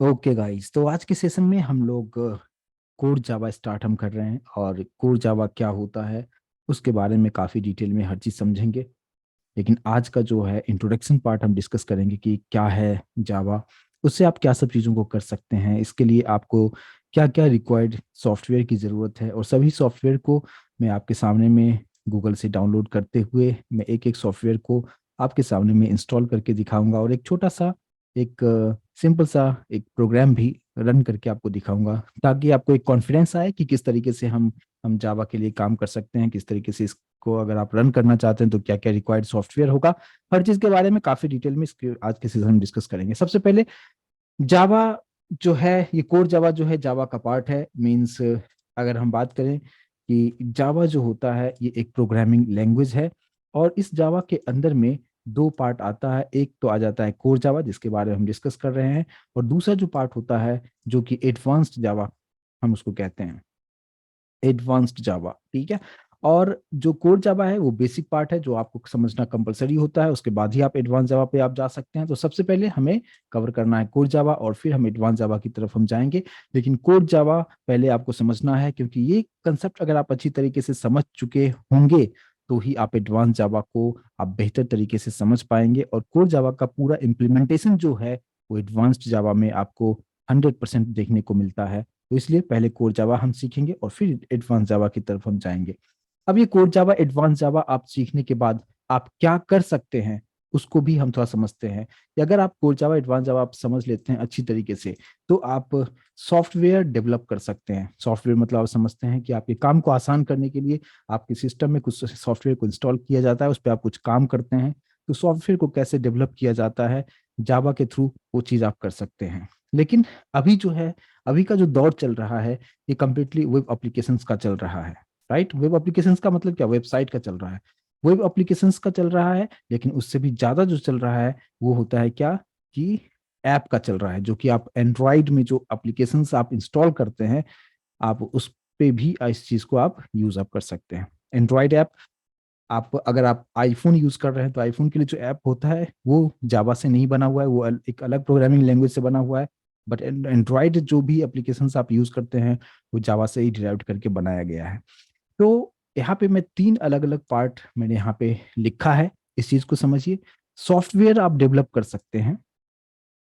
Okay guys, तो आज के सेशन में हम लोग कोर जावा स्टार्ट हम कर रहे हैं। और कोर जावा क्या होता है उसके बारे में काफ़ी डिटेल में हर चीज़ समझेंगे। लेकिन आज का जो है इंट्रोडक्शन पार्ट हम डिस्कस करेंगे कि क्या है जावा, उससे आप क्या सब चीज़ों को कर सकते हैं, इसके लिए आपको क्या क्या रिक्वायर्ड सॉफ्टवेयर की ज़रूरत है। और सभी सॉफ्टवेयर को मैं आपके सामने में गूगल से डाउनलोड करते हुए मैं एक एक सॉफ्टवेयर को आपके सामने में इंस्टॉल करके दिखाऊंगा, और एक छोटा सा एक सिंपल सा एक प्रोग्राम भी रन करके आपको दिखाऊंगा, ताकि आपको एक कॉन्फिडेंस आए कि किस तरीके से हम जावा के लिए काम कर सकते हैं, किस तरीके से को अगर आप रन करना चाहते हैं तो क्या क्या रिक्वायर्ड सॉफ्टवेयर होगा। हर चीज के बारे में काफी डिटेल में इसके आज के सेशन में डिस्कस करेंगे। सबसे पहले जावा जो है, ये कोर जावा जो है जावा का पार्ट है। मींस अगर हम बात करें कि जावा जो होता है ये एक प्रोग्रामिंग लैंग्वेज है, और इस जावा के अंदर में दो पार्ट आता है। एक तो आ जाता है कोर जावा, जिसके बारे में हम डिस्कस कर रहे हैं, और दूसरा जो पार्ट होता है जो कि एडवांस्ड जावा हम उसको कहते हैं, एडवांस्ड जावा। ठीक है। और जो कोर जावा है वो बेसिक पार्ट है जो आपको समझना कंपलसरी होता है, उसके बाद ही आप एडवांस जावा पे आप जा सकते हैं। तो सबसे पहले हमें कवर करना है कोर जावा, और फिर हम एडवांस जावा की तरफ हम जाएंगे। लेकिन कोर जावा पहले आपको समझना है, क्योंकि ये कंसेप्ट अगर आप अच्छी तरीके से समझ चुके होंगे तो ही आप एडवांस जावा को आप बेहतर तरीके से समझ पाएंगे। और कोर जावा का पूरा इम्प्लीमेंटेशन जो है वो एडवांस्ड जावा में आपको 100% देखने को मिलता है। तो इसलिए पहले कोर जावा हम सीखेंगे और फिर एडवांस जावा की तरफ हम जाएंगे। अब ये कोर जावा एडवांस जावा आप सीखने के बाद आप क्या कर सकते हैं उसको भी हम थोड़ा समझते हैं। कि अगर आप कोर जावा एडवांस जावा आप समझ लेते हैं अच्छी तरीके से, तो आप सॉफ्टवेयर डेवलप कर सकते हैं। सॉफ्टवेयर मतलब आप समझते हैं कि आपके काम को आसान करने के लिए आपके सिस्टम में कुछ सॉफ्टवेयर को इंस्टॉल किया जाता है, उस पर आप कुछ काम करते हैं। तो सॉफ्टवेयर को कैसे डेवलप किया जाता है जावा के थ्रू, वो चीज आप कर सकते हैं। लेकिन अभी जो है, अभी का जो दौर चल रहा है ये कंप्लीटली वेब एप्लीकेशंस का चल रहा है। राइट, वेब एप्लीकेशंस का मतलब क्या, वेबसाइट का चल रहा है। वेब एप्लीकेशंस का चल रहा है, लेकिन उससे भी ज्यादा जो चल रहा है वो होता है क्या, कि ऐप का चल रहा है। जो कि आप एंड्रॉइड में जो एप्लीकेशंस आप इंस्टॉल करते हैं, आप उस पे भी इस चीज को आप यूज अप कर सकते हैं। एंड्रॉइड ऐप, आप अगर आप आईफोन यूज कर रहे हैं तो आईफोन के लिए जो ऐप होता है वो जावा से नहीं बना हुआ है, वो एक अलग प्रोग्रामिंग लैंग्वेज से बना हुआ है। बट एंड्रॉइड जो भी एप्लीकेशन आप यूज करते हैं वो जावा से ही डिराइव करके बनाया गया है। तो यहाँ पे मैं तीन अलग अलग पार्ट मैंने यहाँ पे लिखा है, इस चीज को समझिए। सॉफ्टवेयर आप डेवलप कर सकते हैं।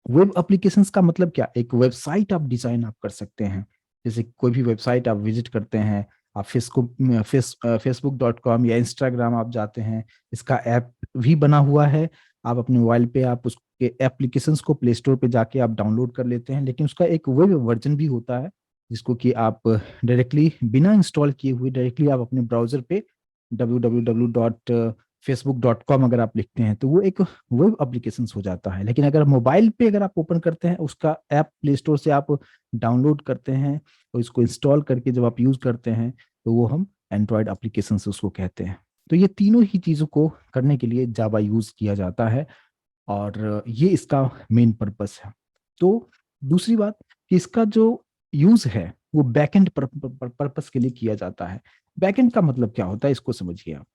वेब एप्लीकेशंस का मतलब क्या, एक वेबसाइट आप डिजाइन आप कर सकते हैं। जैसे कोई भी वेबसाइट आप विजिट करते हैं, आप फेसबुक.com या इंस्टाग्राम आप जाते हैं, इसका ऐप भी बना हुआ है। आप अपने मोबाइल पे आप उसके एप्लीकेशंस को प्ले स्टोर पे जाके आप डाउनलोड कर लेते हैं, लेकिन उसका एक वेब वर्जन भी होता है जिसको कि आप डायरेक्टली बिना इंस्टॉल किए हुए डायरेक्टली आप अपने ब्राउजर पे www.facebook.com अगर आप लिखते हैं तो वो एक वेब एप्लीकेशन हो जाता है। लेकिन अगर मोबाइल पे अगर आप ओपन करते हैं, उसका ऐप प्ले स्टोर से आप डाउनलोड करते हैं और इसको इंस्टॉल करके जब आप यूज करते हैं तो वो हम एंड्रॉयड एप्लीकेशन उसको कहते हैं। तो ये तीनों ही चीजों को करने के लिए जावा यूज किया जाता है, और ये इसका मेन पर्पस है। तो दूसरी बात कि इसका जो यूज है वो बैकएंड पर्पस के लिए किया जाता है। बैकएंड का मतलब क्या होता है इसको समझिए आप।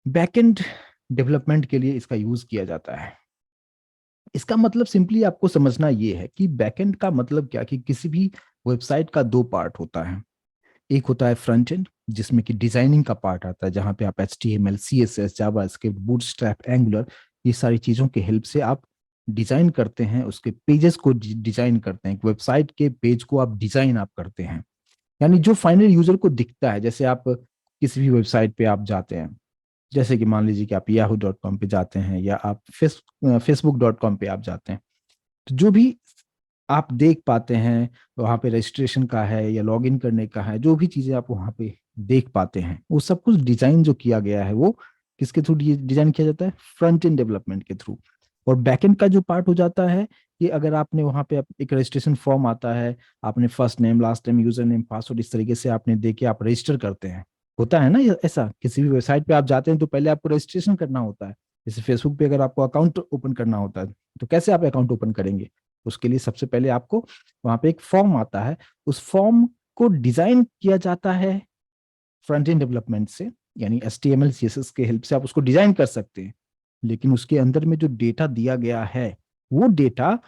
बैकएंड डेवलपमेंट के लिए इसका यूज किया जाता है। इसका मतलब सिंपली आपको समझना ये है कि बैकएंड का मतलब क्या, कि किसी भी वेबसाइट का दो पार्ट होता है। एक होता है फ्रंट एंड, जिसमें कि डिजाइनिंग का पार्ट आता है, जहां पे आप HTML, CSS, JavaScript, bootstrap, angular, ये सारी चीजों के हेल्प से आप डिजाइन करते हैं, उसके पेजेस को डिजाइन करते हैं। एक वेबसाइट के पेज को आप डिजाइन आप करते हैं, यानी जो फाइनल यूजर को दिखता है। जैसे आप किसी भी वेबसाइट पे आप जाते हैं, जैसे कि मान लीजिए कि आप yahoo.com पे जाते हैं या आप facebook.com पे आप जाते हैं, तो जो भी आप देख पाते हैं वहाँ पे रजिस्ट्रेशन का है या लॉगिन करने का है, जो भी चीजें आप वहाँ पे देख पाते हैं वो सब कुछ डिजाइन जो किया गया है वो किसके थ्रू डिजाइन किया जाता है, फ्रंट एंड डेवलपमेंट के थ्रू। और बैकएंड का जो पार्ट हो जाता है कि अगर आपने वहाँ पे एक रजिस्ट्रेशन फॉर्म आता है, आपने first name, last name, user name, password इस तरीके से आपने दे के आप रजिस्टर करते हैं। होता है ना ऐसा, किसी भी वेबसाइट पे आप जाते हैं तो पहले आपको रजिस्ट्रेशन करना होता है। जैसे फेसबुक पे अगर आपको अकाउंट ओपन करना होता है, तो कैसे आप अकाउंट ओपन करेंगे, उसके लिए सबसे पहले आपको वहां पे एक फॉर्म आता है, उस फॉर्म को डिजाइन किया जाता है फ्रंट एंड डेवलपमेंट से, यानी HTML CSS के हेल्प से आप उसको डिजाइन कर सकते हैं। लेकिन उसके अंदर में जो डेटा दिया गया है वो डेटा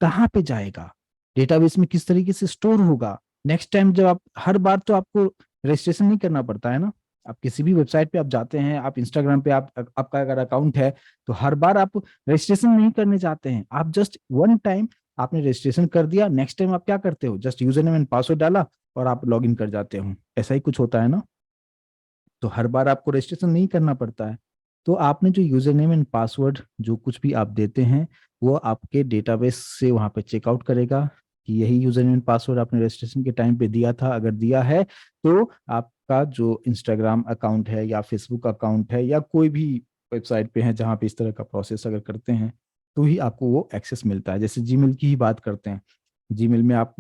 कहाँ पे जाएगा, डेटाबेस में किस तरीके से स्टोर होगा। नेक्स्ट टाइम जब आप, हर बार तो आपको रजिस्ट्रेशन नहीं करना पड़ता है ना। आप किसी भी वेबसाइट पे आप जाते हैं, आप इंस्टाग्राम पे आप, आपका अगर अकाउंट है तो हर बार आप रजिस्ट्रेशन नहीं करने जाते हैं। आप जस्ट वन टाइम आपने रजिस्ट्रेशन कर दिया, नेक्स्ट टाइम आप क्या करते हो, just user name and password डाला और आप लॉग इन कर जाते हो। ऐसा ही कुछ होता है ना। तो हर बार आपको रजिस्ट्रेशन नहीं करना पड़ता है। तो आपने जो यूजर नेम एंड पासवर्ड जो कुछ भी आप देते हैं, वो आपके डेटाबेस से वहां पे चेकआउट करेगा कि यही यूजर नेम एंड पासवर्ड आपने रजिस्ट्रेशन के टाइम पे दिया था। अगर दिया है तो आपका जो इंस्टाग्राम अकाउंट है या फेसबुक अकाउंट है या कोई भी वेबसाइट पे है जहाँ पे इस तरह का प्रोसेस अगर करते हैं, तो ही आपको वो एक्सेस मिलता है। जैसे जीमेल की ही बात करते हैं, जीमेल में आप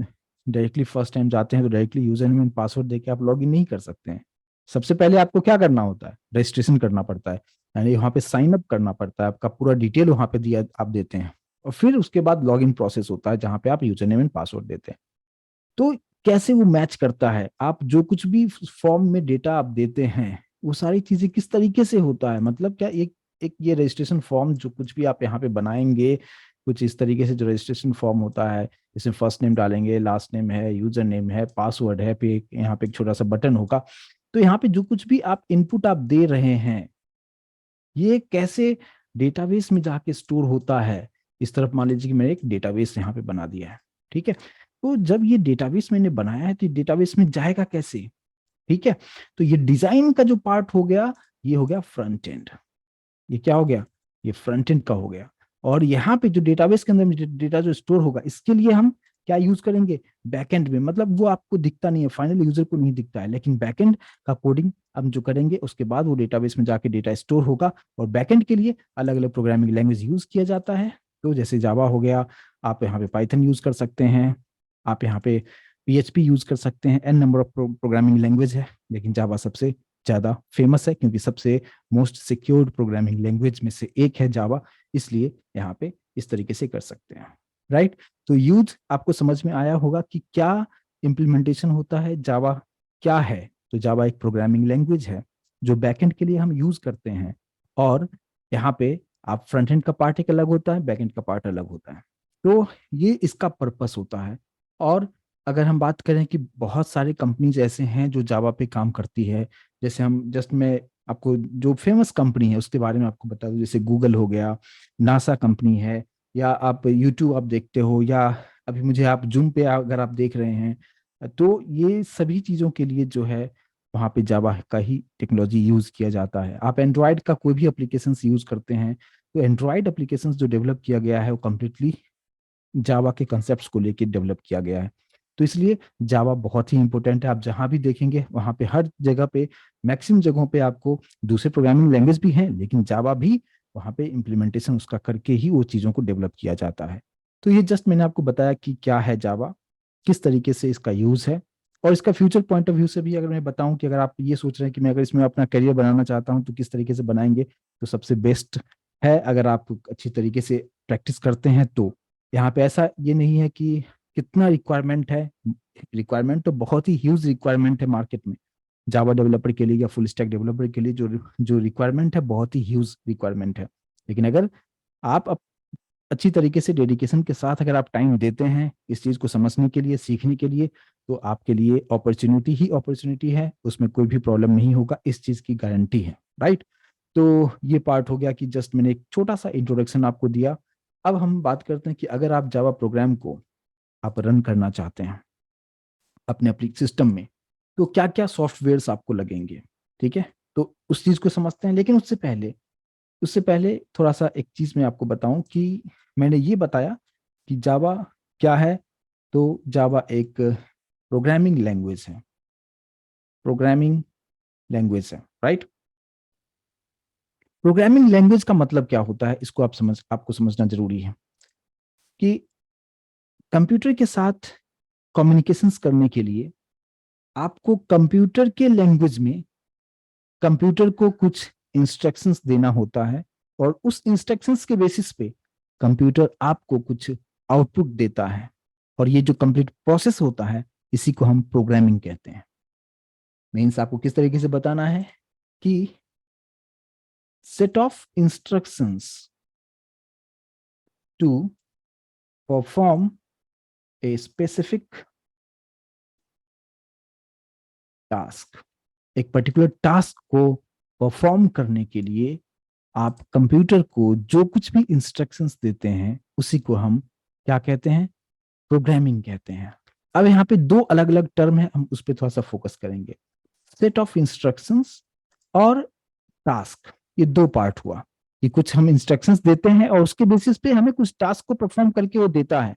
डायरेक्टली फर्स्ट टाइम जाते हैं तो directly user name and password देके आप लॉग इन नहीं कर सकते हैं। सबसे पहले आपको क्या करना होता है, रजिस्ट्रेशन करना पड़ता है, यानी वहाँ पे साइन अप करना पड़ता है, आपका पूरा डिटेल वहाँ पे दिया आप देते हैं। और फिर उसके बाद लॉग इन प्रोसेस होता है जहाँ पे आप यूजर नेम एंड पासवर्ड देते हैं। तो कैसे वो मैच करता है, आप जो कुछ भी फॉर्म में डेटा आप देते हैं वो सारी चीजें किस तरीके से होता है, मतलब क्या एक एक ये रजिस्ट्रेशन फॉर्म जो कुछ भी आप यहाँ पे बनाएंगे, कुछ इस तरीके से जो रजिस्ट्रेशन फॉर्म होता है, इसमें फर्स्ट नेम डालेंगे, लास्ट नेम है, यूजर नेम है, पासवर्ड है, फिर यहाँ पे एक छोटा सा बटन होगा। तो यहाँ पे जो कुछ भी आप इनपुट आप दे रहे हैं, ये कैसे डेटाबेस में जाके स्टोर होता है। इस तरफ मान लीजिए कि मैंने एक डेटाबेस यहाँ पे बना दिया है, ठीक है। तो जब ये डेटाबेस मैंने बनाया है तो डेटाबेस में जाएगा कैसे, ठीक है। तो ये डिजाइन का जो पार्ट हो गया, ये हो गया फ्रंट एंड। ये क्या हो गया, ये फ्रंट एंड का हो गया। और यहाँ पे जो डेटाबेस के अंदर डेटा जो स्टोर होगा, इसके लिए हम क्या यूज करेंगे, बैकएंड में। मतलब वो आपको दिखता नहीं है, फाइनल यूजर को नहीं दिखता है, लेकिन बैकएंड का कोडिंग हम जो करेंगे उसके बाद वो डेटाबेस में जाके डेटा स्टोर होगा। और बैकएंड के लिए अलग अलग प्रोग्रामिंग लैंग्वेज यूज किया जाता है। तो जैसे जावा हो गया, आप यहाँ पे पाइथन यूज कर सकते हैं, आप यहाँ पे पीएचपी यूज कर सकते हैं, an number of programming language है, लेकिन जावा सबसे ज्यादा फेमस है क्योंकि सबसे मोस्ट सिक्योर्ड प्रोग्रामिंग लैंग्वेज में से एक है जावा। इसलिए यहाँ पे इस तरीके से कर सकते हैं, राइट। तो यूज आपको समझ में आया होगा कि क्या इम्प्लीमेंटेशन होता है, जावा क्या है। तो जावा एक प्रोग्रामिंग लैंग्वेज है जो बैकएंड के लिए हम यूज करते हैं। और यहाँ पे आप फ्रंट एंड का पार्ट एक अलग होता है, बैकएंड का पार्ट अलग होता है। तो ये इसका पर्पस होता है। और अगर हम बात करें कि बहुत सारे कंपनीज ऐसे हैं जो जावा पे काम करती है, जैसे हम जस्ट मैं आपको जो फेमस कंपनी है उसके बारे में आपको बता दूं, जैसे गूगल हो गया, नासा कंपनी है, या आप यूट्यूब आप देखते हो, या अभी मुझे आप जूम पे अगर आप देख रहे हैं, तो ये सभी चीज़ों के लिए जो है वहाँ पे जावा का ही टेक्नोलॉजी यूज किया जाता है। आप एंड्रॉयड का कोई भी एप्लीकेशन यूज करते हैं तो एंड्रॉयड एप्लीकेशन जो डेवलप किया गया है वो कम्प्लीटली जावा के कंसेप्ट को लेकर डेवलप किया गया है। तो इसलिए जावा बहुत ही इंपॉर्टेंट है। आप जहां भी देखेंगे वहां पे हर जगह पे, मैक्सिमम जगहों पे आपको दूसरे प्रोग्रामिंग लैंग्वेज भी हैं, लेकिन जावा भी वहां पे इम्प्लीमेंटेशन उसका करके ही वो चीजों को डेवलप किया जाता है। तो ये जस्ट मैंने आपको बताया कि क्या है जावा, किस तरीके से इसका यूज है, और इसका फ्यूचर पॉइंट ऑफ व्यू से भी अगर मैं बताऊं कि अगर आप ये सोच रहे हैं कि मैं अगर इसमें अपना करियर बनाना चाहता हूं तो किस तरीके से बनाएंगे, तो सबसे बेस्ट है अगर आप अच्छी तरीके से प्रैक्टिस करते हैं तो। यहाँ पे ऐसा ये नहीं है कि कितना रिक्वायरमेंट है, रिक्वायरमेंट तो बहुत ही ह्यूज रिक्वायरमेंट है मार्केट में। जावा डेवलपर के लिए या फुल स्टैक डेवलपर के लिए जो जो रिक्वायरमेंट है बहुत ही ह्यूज रिक्वायरमेंट है। लेकिन अगर आप अच्छी तरीके से डेडिकेशन के साथ अगर आप टाइम देते हैं इस चीज को समझने के लिए, सीखने के लिए, तो आपके लिए अपॉर्चुनिटी ही अपॉर्चुनिटी है, उसमें कोई भी प्रॉब्लम नहीं होगा, इस चीज की गारंटी है, राइट। तो ये पार्ट हो गया कि जस्ट मैंने एक छोटा सा इंट्रोडक्शन आपको दिया। अब हम बात करते हैं कि अगर आप जावा प्रोग्राम को आप रन करना चाहते हैं अपने अपने सिस्टम में, तो क्या क्या सॉफ्टवेयर्स आपको लगेंगे, ठीक है। तो उस चीज को समझते हैं, लेकिन उससे पहले थोड़ा सा एक चीज मैं आपको बताऊं कि मैंने ये बताया कि जावा क्या है। तो जावा एक प्रोग्रामिंग लैंग्वेज है, प्रोग्रामिंग लैंग्वेज है, राइट। प्रोग्रामिंग लैंग्वेज का मतलब क्या होता है, इसको आपको समझना जरूरी है कि कंप्यूटर के साथ कम्युनिकेशंस करने के लिए आपको कंप्यूटर के लैंग्वेज में कंप्यूटर को कुछ इंस्ट्रक्शंस देना होता है, और उस इंस्ट्रक्शंस के बेसिस पे कंप्यूटर आपको कुछ आउटपुट देता है। और ये जो कंप्लीट प्रोसेस होता है इसी को हम प्रोग्रामिंग कहते हैं। मीन्स आपको किस तरीके से बताना है कि set of instructions to perform a specific task. एक पर्टिकुलर टास्क को परफॉर्म करने के लिए आप कंप्यूटर को जो कुछ भी इंस्ट्रक्शंस देते हैं उसी को हम क्या कहते हैं, प्रोग्रामिंग कहते हैं। अब यहाँ पे दो अलग अलग टर्म है, हम उस पर थोड़ा सा फोकस करेंगे। सेट ऑफ इंस्ट्रक्शंस और टास्क, ये दो पार्ट हुआ कि कुछ हम इंस्ट्रक्शंस देते हैं और उसके बेसिस पे हमें कुछ टास्क को परफॉर्म करके वो देता है।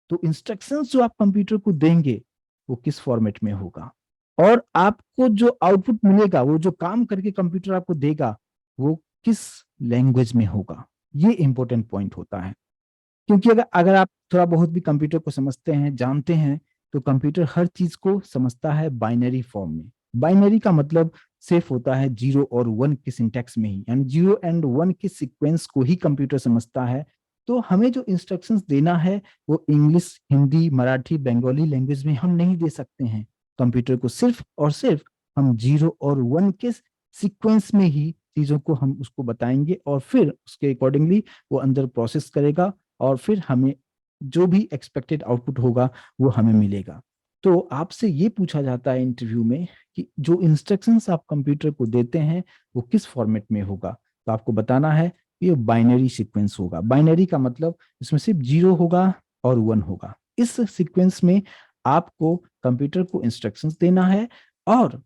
तो इंस्ट्रक्शंस जो आप कंप्यूटर को देंगे वो किस फॉर्मेट में होगा, और आपको जो आउटपुट मिलेगा, वो जो काम करके कंप्यूटर आपको देगा, वो किस लैंग्वेज में होगा। ये इंपॉर्टेंट पॉइंट होता है। क्योंकि अगर अगर आप थोड़ा बहुत भी कंप्यूटर को समझते हैं, जानते हैं, तो कंप्यूटर हर चीज को समझता है बाइनरी फॉर्म में। बाइनरी का मतलब सिर्फ होता है जीरो और वन के सिंटैक्स में ही, यानी जीरो एंड वन के सीक्वेंस को ही कंप्यूटर समझता है। तो हमें जो इंस्ट्रक्शंस देना है वो इंग्लिश, हिंदी, मराठी, बंगाली लैंग्वेज में हम नहीं दे सकते हैं। कंप्यूटर को सिर्फ और सिर्फ हम जीरो और वन के सीक्वेंस में ही चीजों को हम उसको बताएंगे, और फिर उसके अकॉर्डिंगली वो अंदर प्रोसेस करेगा, और फिर हमें जो भी एक्सपेक्टेड आउटपुट होगा वो हमें मिलेगा। तो आपसे ये पूछा जाता है इंटरव्यू में कि जो इंस्ट्रक्शंस आप कंप्यूटर को देते हैं वो किस फॉर्मेट में होगा। तो आपको बताना है ये बाइनरी सीक्वेंस होगा। बाइनरी का मतलब इसमें सिर्फ जीरो होगा और वन होगा। इस सीक्वेंस में आपको कंप्यूटर को इंस्ट्रक्शंस देना है, और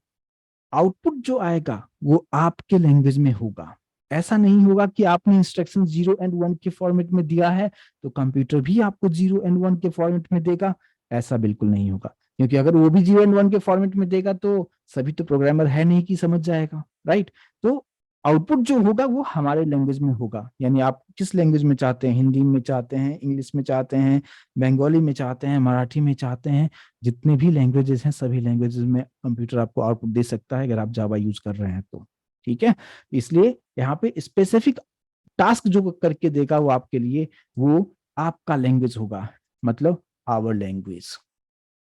आउटपुट जो आएगा वो आपके लैंग्वेज में होगा। ऐसा नहीं होगा कि आपने इंस्ट्रक्शन जीरो एंड वन के फॉर्मेट में दिया है तो कंप्यूटर भी आपको जीरो एंड वन के फॉर्मेट में देगा। ऐसा बिल्कुल नहीं होगा, क्योंकि अगर वो भी जीरो एंड वन के फॉर्मेट में देगा तो सभी तो प्रोग्रामर है नहीं कि समझ जाएगा, राइट। तो आउटपुट जो होगा वो हमारे लैंग्वेज में होगा। यानी आप किस लैंग्वेज में चाहते हैं, हिंदी में चाहते हैं, इंग्लिश में चाहते हैं, बंगाली में चाहते हैं, मराठी में चाहते हैं, जितने भी लैंग्वेजेस हैं सभी लैंग्वेजेस में कंप्यूटर आपको आउटपुट दे सकता है अगर आप जावा यूज कर रहे हैं तो। ठीक है, इसलिए यहाँ पे स्पेसिफिक टास्क जो करके देगा वो आपके लिए, वो आपका लैंग्वेज होगा, मतलब आवर लैंग्वेज,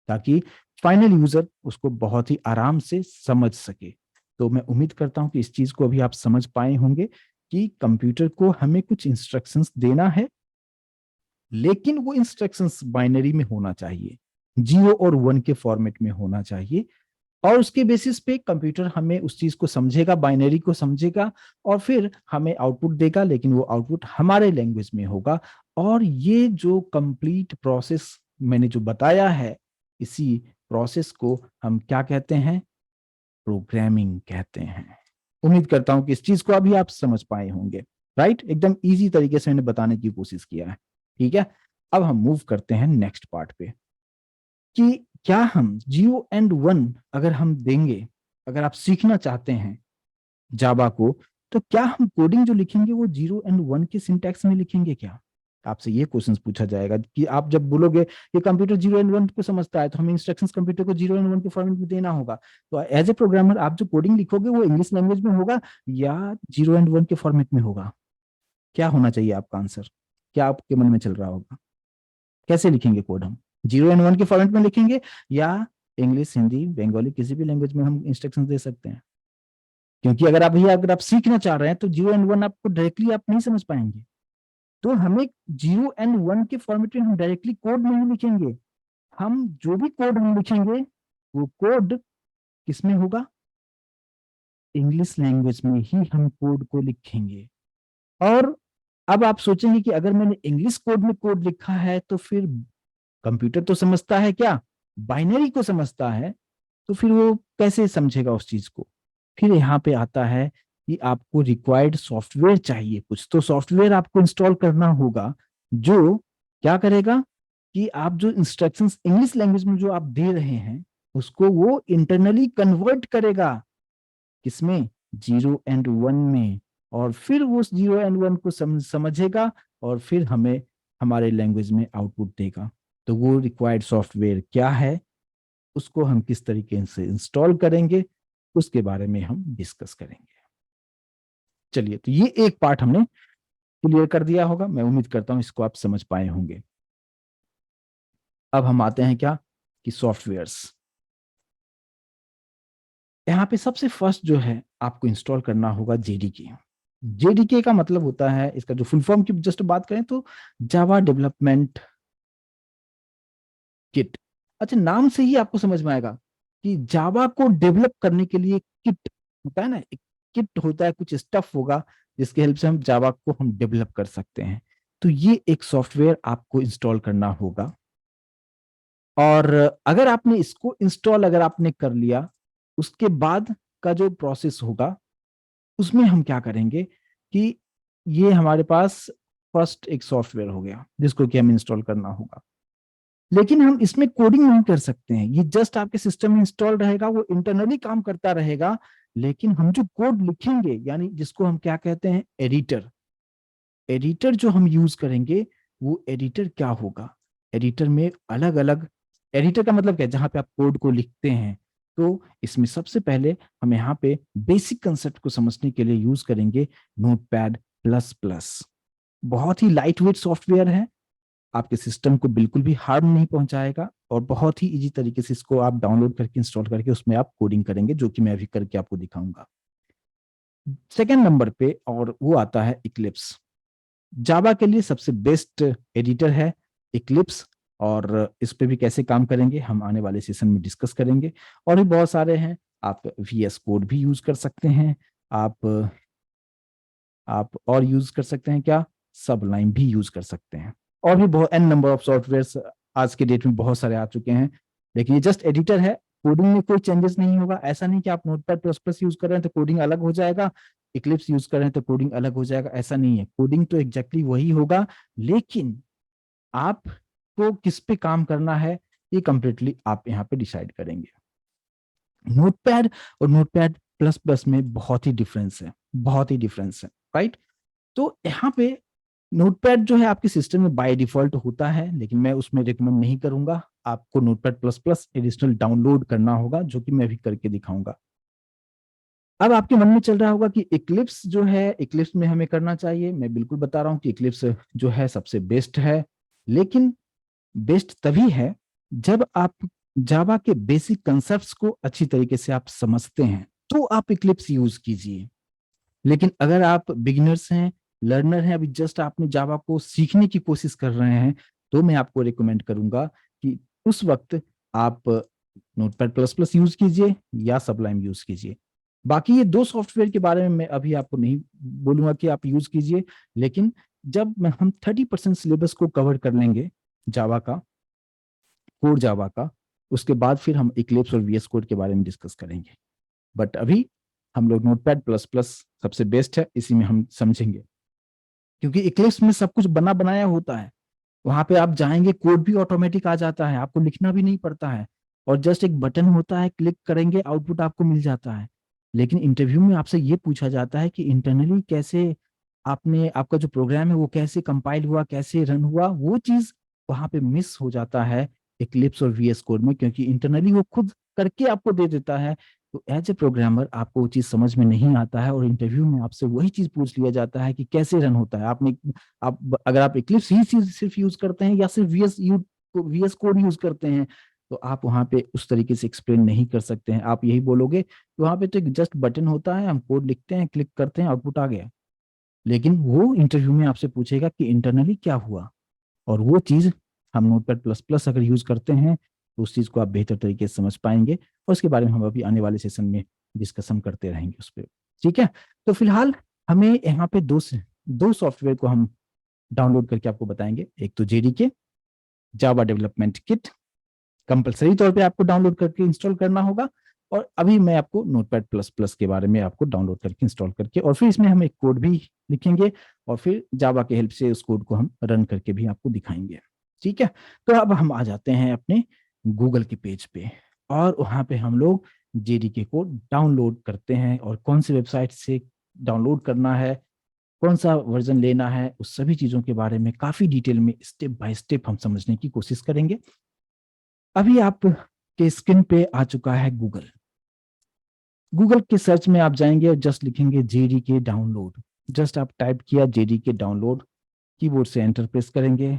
ताकि फाइनल यूजर उसको बहुत ही आराम से समझ सके। तो मैं उम्मीद करता हूं कि इस चीज को अभी आप समझ पाए होंगे कि कंप्यूटर को हमें कुछ इंस्ट्रक्शंस देना है, लेकिन वो इंस्ट्रक्शंस बाइनरी में होना चाहिए, जीरो और वन के फॉर्मेट में होना चाहिए, और उसके बेसिस पे कंप्यूटर हमें उस चीज को समझेगा, बाइनरी को समझेगा, और फिर हमें आउटपुट देगा, लेकिन वो आउटपुट हमारे लैंग्वेज में होगा। और ये जो कंप्लीट प्रोसेस मैंने जो बताया है, इसी प्रोसेस को हम क्या कहते हैं, प्रोग्रामिंग कहते हैं। उम्मीद करता हूं कि इस चीज को अभी आप समझ पाए होंगे, राइट। एकदम इजी तरीके से मैंने बताने की कोशिश किया है। ठीक है, अब हम मूव करते हैं नेक्स्ट पार्ट पे कि क्या हम जीरो एंड वन अगर हम देंगे, अगर आप सीखना चाहते हैं जावा को, तो क्या हम कोडिंग जो लिखेंगे वो जीरो एंड वन के सिंटैक्स में लिखेंगे क्या। आपसे ये क्वेश्चन पूछा जाएगा कि आप जब बोलोगे कि कंप्यूटर जीरो एंड वन को समझता है तो हमें इंस्ट्रक्शंस कंप्यूटर को जीरो एंड वन के फॉर्मेट में देना होगा। तो एज ए प्रोग्रामर आप जो कोडिंग लिखोगे वो इंग्लिश लैंग्वेज में होगा या जीरो एंड वन के फॉर्मेट में होगा। क्या होना चाहिए आपका आंसर, क्या आपके मन में चल रहा होगा। कैसे लिखेंगे कोड हम, जीरो एंड वन के फॉर्मेट में लिखेंगे या इंग्लिश, हिंदी, बंगाली किसी भी लैंग्वेज में हम इंस्ट्रक्शन दे सकते हैं। क्योंकि अगर आप सीखना चाह रहे हैं तो जीरो एंड वन आपको डायरेक्टली आप नहीं समझ पाएंगे। तो हमें जीरो एंड वन के फॉर्मेट में हम डायरेक्टली कोड नहीं लिखेंगे। हम जो भी कोड हम लिखेंगे वो कोड किसमें होगा, इंग्लिश लैंग्वेज में ही हम कोड को लिखेंगे। और अब आप सोचेंगे कि अगर मैंने इंग्लिश कोड में कोड लिखा है तो फिर कंप्यूटर तो समझता है क्या, बाइनरी को समझता है, तो फिर वो कैसे समझेगा उस चीज को। फिर यहाँ पे आता है कि आपको रिक्वायर्ड सॉफ्टवेयर चाहिए, कुछ तो सॉफ्टवेयर आपको इंस्टॉल करना होगा जो क्या करेगा कि आप जो इंस्ट्रक्शंस इंग्लिश लैंग्वेज में जो आप दे रहे हैं उसको वो इंटरनली कन्वर्ट करेगा किसमें, जीरो एंड वन में, और फिर वो जीरो एंड वन को समझेगा और फिर हमें हमारे लैंग्वेज में आउटपुट देगा। तो वो रिक्वायर्ड सॉफ्टवेयर क्या है, उसको हम किस तरीके से इंस्टॉल करेंगे, उसके बारे में हम डिस्कस करेंगे। चलिए, तो ये एक पार्ट हमने क्लियर कर दिया होगा, मैं उम्मीद करता हूं इसको आप समझ पाए होंगे। अब हम आते हैं क्या कि सॉफ्टवेयर्स। यहाँ पे सबसे फर्स्ट जो है आपको इंस्टॉल करना होगा जेडीके। जेडीके का मतलब होता है, इसका जो फुल फॉर्म की जस्ट बात करें तो जावा डेवलपमेंट किट। अच्छा, नाम से ही आपको समझ में आएगा कि जावा को डेवलप करने के लिए किट होता है ना, एक किट होता है, कुछ स्टफ होगा जिसके हेल्प से हम जावा को हम डेवलप कर सकते हैं। तो ये एक सॉफ्टवेयर आपको इंस्टॉल करना होगा। और अगर आपने इसको इंस्टॉल अगर आपने कर लिया, उसके बाद का जो प्रोसेस होगा उसमें हम क्या करेंगे कि ये हमारे पास फर्स्ट एक सॉफ्टवेयर हो गया जिसको कि हमें इंस्टॉल करना होगा। लेकिन हम इसमें कोडिंग नहीं कर सकते हैं, ये जस्ट आपके सिस्टम में इंस्टॉल रहेगा, वो इंटरनली काम करता रहेगा। लेकिन हम जो कोड लिखेंगे, यानी जिसको हम क्या कहते हैं, एडिटर, एडिटर जो हम यूज करेंगे, वो एडिटर क्या होगा, एडिटर में अलग अलग, एडिटर का मतलब क्या है, जहां पे आप कोड को लिखते हैं। तो इसमें सबसे पहले हम यहाँ पे बेसिक कंसेप्ट को समझने के लिए यूज करेंगे नोटपैड प्लस प्लस। बहुत ही लाइट वेट सॉफ्टवेयर है, आपके सिस्टम को बिल्कुल भी हार्म नहीं पहुंचाएगा, और बहुत ही इजी तरीके से इसको आप डाउनलोड करके इंस्टॉल करके उसमें आप कोडिंग करेंगे, जो कि मैं अभी करके आपको दिखाऊंगा। सेकेंड नंबर पे और वो आता है इक्लिप्स। जावा के लिए सबसे बेस्ट एडिटर है इक्लिप्स, और इस पे भी कैसे काम करेंगे हम आने वाले सेशन में डिस्कस करेंगे। और भी बहुत सारे हैं, आप VS कोड भी यूज कर सकते हैं, आप आप और यूज कर सकते हैं क्या, सबलाइन भी यूज कर सकते हैं, और भी बहुत एन नंबर ऑफ सॉफ्टवेयर आज के डेट में बहुत सारे आ चुके हैं। लेकिन ये जस्ट एडिटर है, कोडिंग में कोई चेंजेस नहीं होगा। ऐसा नहीं कि आप नोटपैड प्लस प्लस यूज कर रहे हैं तो कोडिंग अलग हो जाएगा, इक्लिप्स यूज कर रहे हैं तो कोडिंग अलग हो जाएगा, ऐसा नहीं है। कोडिंग तो एग्जैक्टली वही होगा, लेकिन आपको किस पे काम करना है ये कंप्लीटली आप यहाँ पे डिसाइड करेंगे। नोटपैड और नोटपैड प्लस प्लस में बहुत ही डिफरेंस है, बहुत ही डिफरेंस है, राइट। तो यहाँ पे नोटपैड जो है आपके सिस्टम में बाय डिफॉल्ट होता है, लेकिन मैं उसमें रिकमेंड नहीं करूंगा। आपको notepad plus plus additional download करना होगा, जो कि मैं अभी करके दिखाऊंगा। अब आपके मन में चल रहा होगा कि इक्लिप्स जो है, इक्लिप्स में हमें करना चाहिए। मैं बिल्कुल बता रहा हूँ कि इक्लिप्स जो है सबसे बेस्ट है, लेकिन बेस्ट तभी है जब आप जावा के बेसिक कंसेप्ट्स को अच्छी तरीके से आप समझते हैं, तो आप इक्लिप्स यूज कीजिए। लेकिन अगर आप बिगिनर्स हैं, लर्नर हैं, अभी जस्ट आपने जावा को सीखने की कोशिश कर रहे हैं, तो मैं आपको रिकमेंड करूंगा कि उस वक्त आप नोटपैड प्लस प्लस यूज कीजिए या सबलाइम यूज कीजिए। बाकी ये दो सॉफ्टवेयर के बारे में मैं अभी आपको नहीं बोलूंगा कि आप यूज कीजिए, लेकिन जब हम 30% सिलेबस को कवर कर लेंगे जावा का, कोर जावा का, उसके बाद फिर हम इक्लिप्स और VS कोड के बारे में डिस्कस करेंगे। बट अभी हम लोग नोटपैड प्लस प्लस सबसे बेस्ट है, इसी में हम समझेंगे, क्योंकि इक्लिप्स में सब कुछ बना बनाया होता है। वहां पे आप जाएंगे, कोड भी ऑटोमेटिक आ जाता है, आपको लिखना भी नहीं पड़ता है, और जस्ट एक बटन होता है, क्लिक करेंगे, आउटपुट आपको मिल जाता है। लेकिन इंटरव्यू में आपसे ये पूछा जाता है कि इंटरनली कैसे आपने, आपका जो प्रोग्राम है वो कैसे कंपाइल हुआ, कैसे रन हुआ, वो चीज वहां पे मिस हो जाता है इक्लिप्स और VS कोड में, क्योंकि इंटरनली वो खुद करके आपको दे देता है। तो एज ए प्रोग्रामर आपको वो चीज समझ में नहीं आता है, और इंटरव्यू में आपसे वही चीज पूछ लिया जाता है कि कैसे रन होता है। आपने, आप अगर आप इक्लिप्स ही सिर्फ यूज करते हैं या सिर्फ VS कोड यूज करते हैं, तो आप वहां पे उस तरीके से एक्सप्लेन नहीं कर सकते हैं। आप यही बोलोगे कि वहां पे तो एक जस्ट बटन होता है, हम कोड लिखते हैं, क्लिक करते हैं, आउटपुट आ गया। लेकिन वो इंटरव्यू में आपसे पूछेगा कि इंटरनली क्या हुआ, और वो चीज हम नोटपैड प्लस प्लस अगर यूज करते हैं तो उस चीज को आप बेहतर तरीके से समझ पाएंगे, और उसके बारे में हम अभी आने वाले सेशन में डिस्कशन करते रहेंगे उस पर। ठीक है, तो फिलहाल हमें यहाँ पे दो सॉफ्टवेयर को हम डाउनलोड करके आपको बताएंगे। एक तो JDK Java development kit, compulsory तौर पे आपको डाउनलोड करके इंस्टॉल करना होगा। और अभी मैं आपको नोटपैड प्लस प्लस के बारे में आपको डाउनलोड करके इंस्टॉल करके, और फिर इसमें हम एक कोड भी लिखेंगे, और फिर जावा के हेल्प से उस कोड को हम रन करके भी आपको दिखाएंगे। ठीक है, तो अब हम आ जाते हैं अपने गूगल के पेज पे, और वहां पे हम लोग JDK को डाउनलोड करते हैं, और कौन सी वेबसाइट से डाउनलोड करना है, कौन सा वर्जन लेना है, उस सभी चीजों के बारे में काफी डिटेल में स्टेप बाय स्टेप हम समझने की कोशिश करेंगे। अभी आप के स्क्रीन पे आ चुका है गूगल। गूगल के सर्च में आप जाएंगे और जस्ट लिखेंगे JDK डाउनलोड। जस्ट आप टाइप किया JDK डाउनलोड, कीबोर्ड से एंटर प्रेस करेंगे।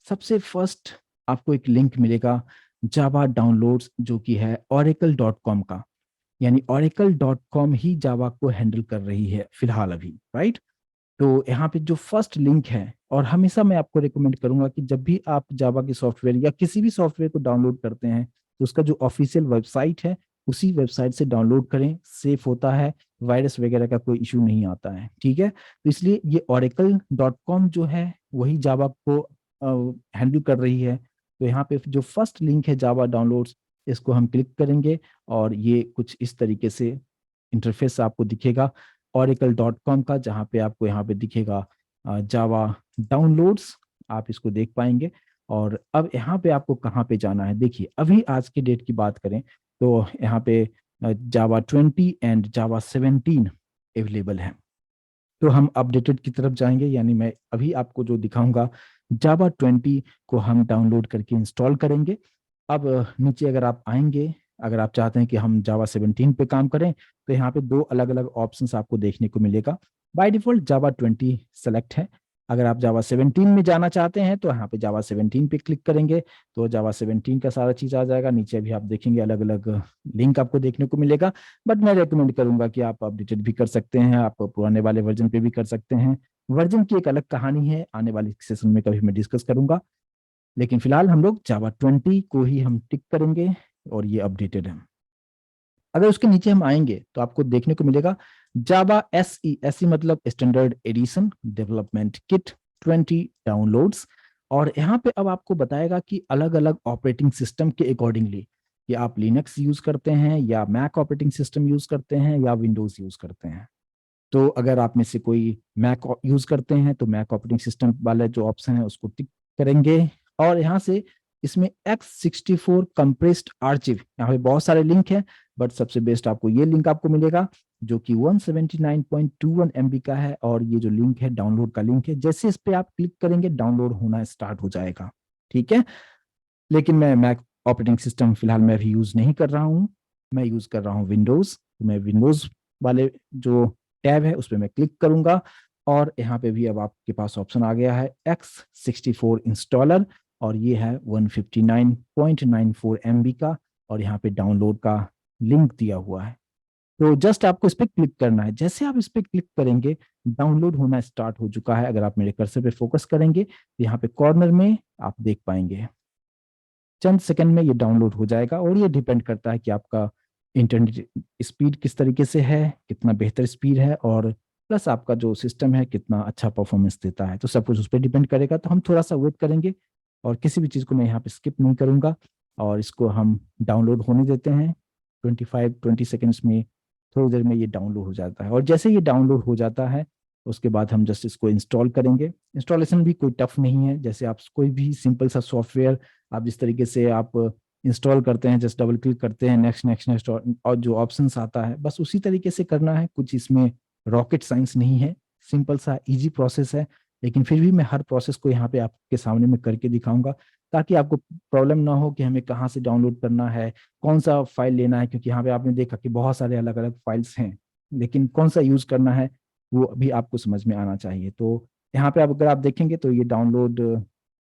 सबसे फर्स्ट आपको एक लिंक मिलेगा जावा डाउनलोड्स, जो कि है oracle.com का, यानी oracle.com ही जावा को हैंडल कर रही है फिलहाल अभी, राइट। तो यहाँ पे जो फर्स्ट लिंक है, और हमेशा मैं आपको रिकमेंड करूंगा कि जब भी आप जावा की सॉफ्टवेयर या किसी भी सॉफ्टवेयर को डाउनलोड करते हैं तो उसका जो ऑफिशियल वेबसाइट है उसी वेबसाइट से डाउनलोड करें, सेफ होता है, वायरस वगैरह का कोई इशू नहीं आता है, ठीक है। तो इसलिए ये oracle.com जो है वही जावा को हैंडल कर रही है। तो यहाँ पे जो फर्स्ट लिंक है जावा डाउनलोड्स, इसको हम क्लिक करेंगे और ये कुछ इस तरीके से इंटरफेस आपको दिखेगा oracle.com का, जहाँ पे आपको यहाँ पे दिखेगा जावा डाउनलोड्स, आप इसको देख पाएंगे। और अब यहाँ पे आपको कहाँ पे जाना है, देखिए अभी आज की डेट की बात करें तो यहाँ पे जावा 20 एंड जावा 17 अवेलेबल है। तो हम अपडेटेड की तरफ जाएंगे, यानी मैं अभी आपको जो दिखाऊंगा जावा 20 को हम डाउनलोड करके इंस्टॉल करेंगे। अब नीचे अगर आप आएंगे, अगर आप चाहते हैं कि हम जावा 17 पे काम करें तो यहाँ पे दो अलग अलग ऑप्शंस आपको देखने को मिलेगा। बाय डिफॉल्ट जावा 20 सेलेक्ट है। अगर आप जावा 17 में जाना चाहते हैं तो यहाँ पे जावा 17 पे क्लिक करेंगे तो जावा 17 का सारा चीज आ जाएगा। नीचे भी आप देखेंगे अलग अलग लिंक आपको देखने को मिलेगा, बट मैं रेकमेंड करूंगा कि आप अपडेटेड भी कर सकते हैं, आप पुराने वाले वर्जन पे भी कर सकते हैं। वर्जन की एक अलग कहानी है, आने वाले सेशन में कभी मैं डिस्कस करूंगा, लेकिन फिलहाल हम लोग जावा 20 को ही हम टिक करेंगे और ये अपडेटेड है। अगर उसके नीचे हम आएंगे तो आपको देखने को मिलेगा जावा एसई मतलब standard addition development kit 20 downloads. और यहाँ पे अब आपको बताएगा कि अलग अलग ऑपरेटिंग सिस्टम के अकॉर्डिंगली कि आप लिनक्स यूज करते हैं या मैक ऑपरेटिंग सिस्टम यूज करते हैं या विंडोज यूज करते हैं। तो अगर आप में से कोई मैक यूज करते हैं तो मैक ऑपरेटिंग सिस्टम वाले जो ऑप्शन है उसको टिक करेंगे। और यहाँ से इसमें x64 कंप्रेस्ड आर्चिव, यहाँ पे बहुत सारे लिंक हैं, बट सबसे बेस्ट आपको ये लिंक आपको मिलेगा जो कि 179.21 MB का है। और ये जो लिंक है डाउनलोड का लिंक है, जैसे इस पे आप क्लिक करेंगे डाउनलोड होना स्टार्ट हो जाएगा, ठीक है। लेकिन मैं मैक ऑपरेटिंग सिस्टम फिलहाल मैं अभी यूज नहीं कर रहा हूँ, मैं यूज कर रहा हूँ विंडोज। तो मैं विंडोज वाले जो टैब है उस पर मैं क्लिक करूंगा और यहाँ पे भी अब आपके पास ऑप्शन आ गया है x64 इंस्टॉलर, और ये है 159.94 MB का, और यहाँ पे डाउनलोड का लिंक दिया हुआ है। तो जस्ट आपको इस पर क्लिक करना है, जैसे आप इस पर क्लिक करेंगे डाउनलोड होना स्टार्ट हो चुका है। अगर आप मेरे कर्सर पे फोकस करेंगे तो यहाँ पे कॉर्नर में आप देख पाएंगे चंद सेकंड में ये डाउनलोड हो जाएगा। और ये डिपेंड करता है कि आपका इंटरनेट स्पीड किस तरीके से है, कितना बेहतर स्पीड है, और प्लस आपका जो सिस्टम है कितना अच्छा परफॉर्मेंस देता है, तो सब कुछ उस पर डिपेंड करेगा। तो हम थोड़ा सा वेट करेंगे और किसी भी चीज़ को मैं यहाँ पे स्किप नहीं करूंगा और इसको हम डाउनलोड होने देते हैं। 20 सेकेंड्स में, थोड़ी देर में ये डाउनलोड हो जाता है। और जैसे ये डाउनलोड हो जाता है उसके बाद हम जस्ट इसको इंस्टॉल करेंगे। इंस्टॉलेशन भी कोई टफ नहीं है, जैसे आप कोई भी सिंपल सा सॉफ्टवेयर आप जिस तरीके से आप इंस्टॉल करते हैं, जस्ट डबल क्लिक करते हैं नेक्स्ट नेक्स्ट नेक्स्ट, और जो ऑप्शंस आता है बस उसी तरीके से करना है। कुछ इसमें रॉकेट साइंस नहीं है, सिंपल सा इजी प्रोसेस है। लेकिन फिर भी मैं हर प्रोसेस को यहाँ पे आपके सामने में करके दिखाऊंगा ताकि आपको प्रॉब्लम ना हो कि हमें कहाँ से डाउनलोड करना है, कौन सा फाइल लेना है, क्योंकि यहाँ पे आपने देखा कि बहुत सारे अलग अलग फाइल्स हैं, लेकिन कौन सा यूज करना है वो अभी आपको समझ में आना चाहिए। तो यहाँ पे आप अगर आप देखेंगे तो ये डाउनलोड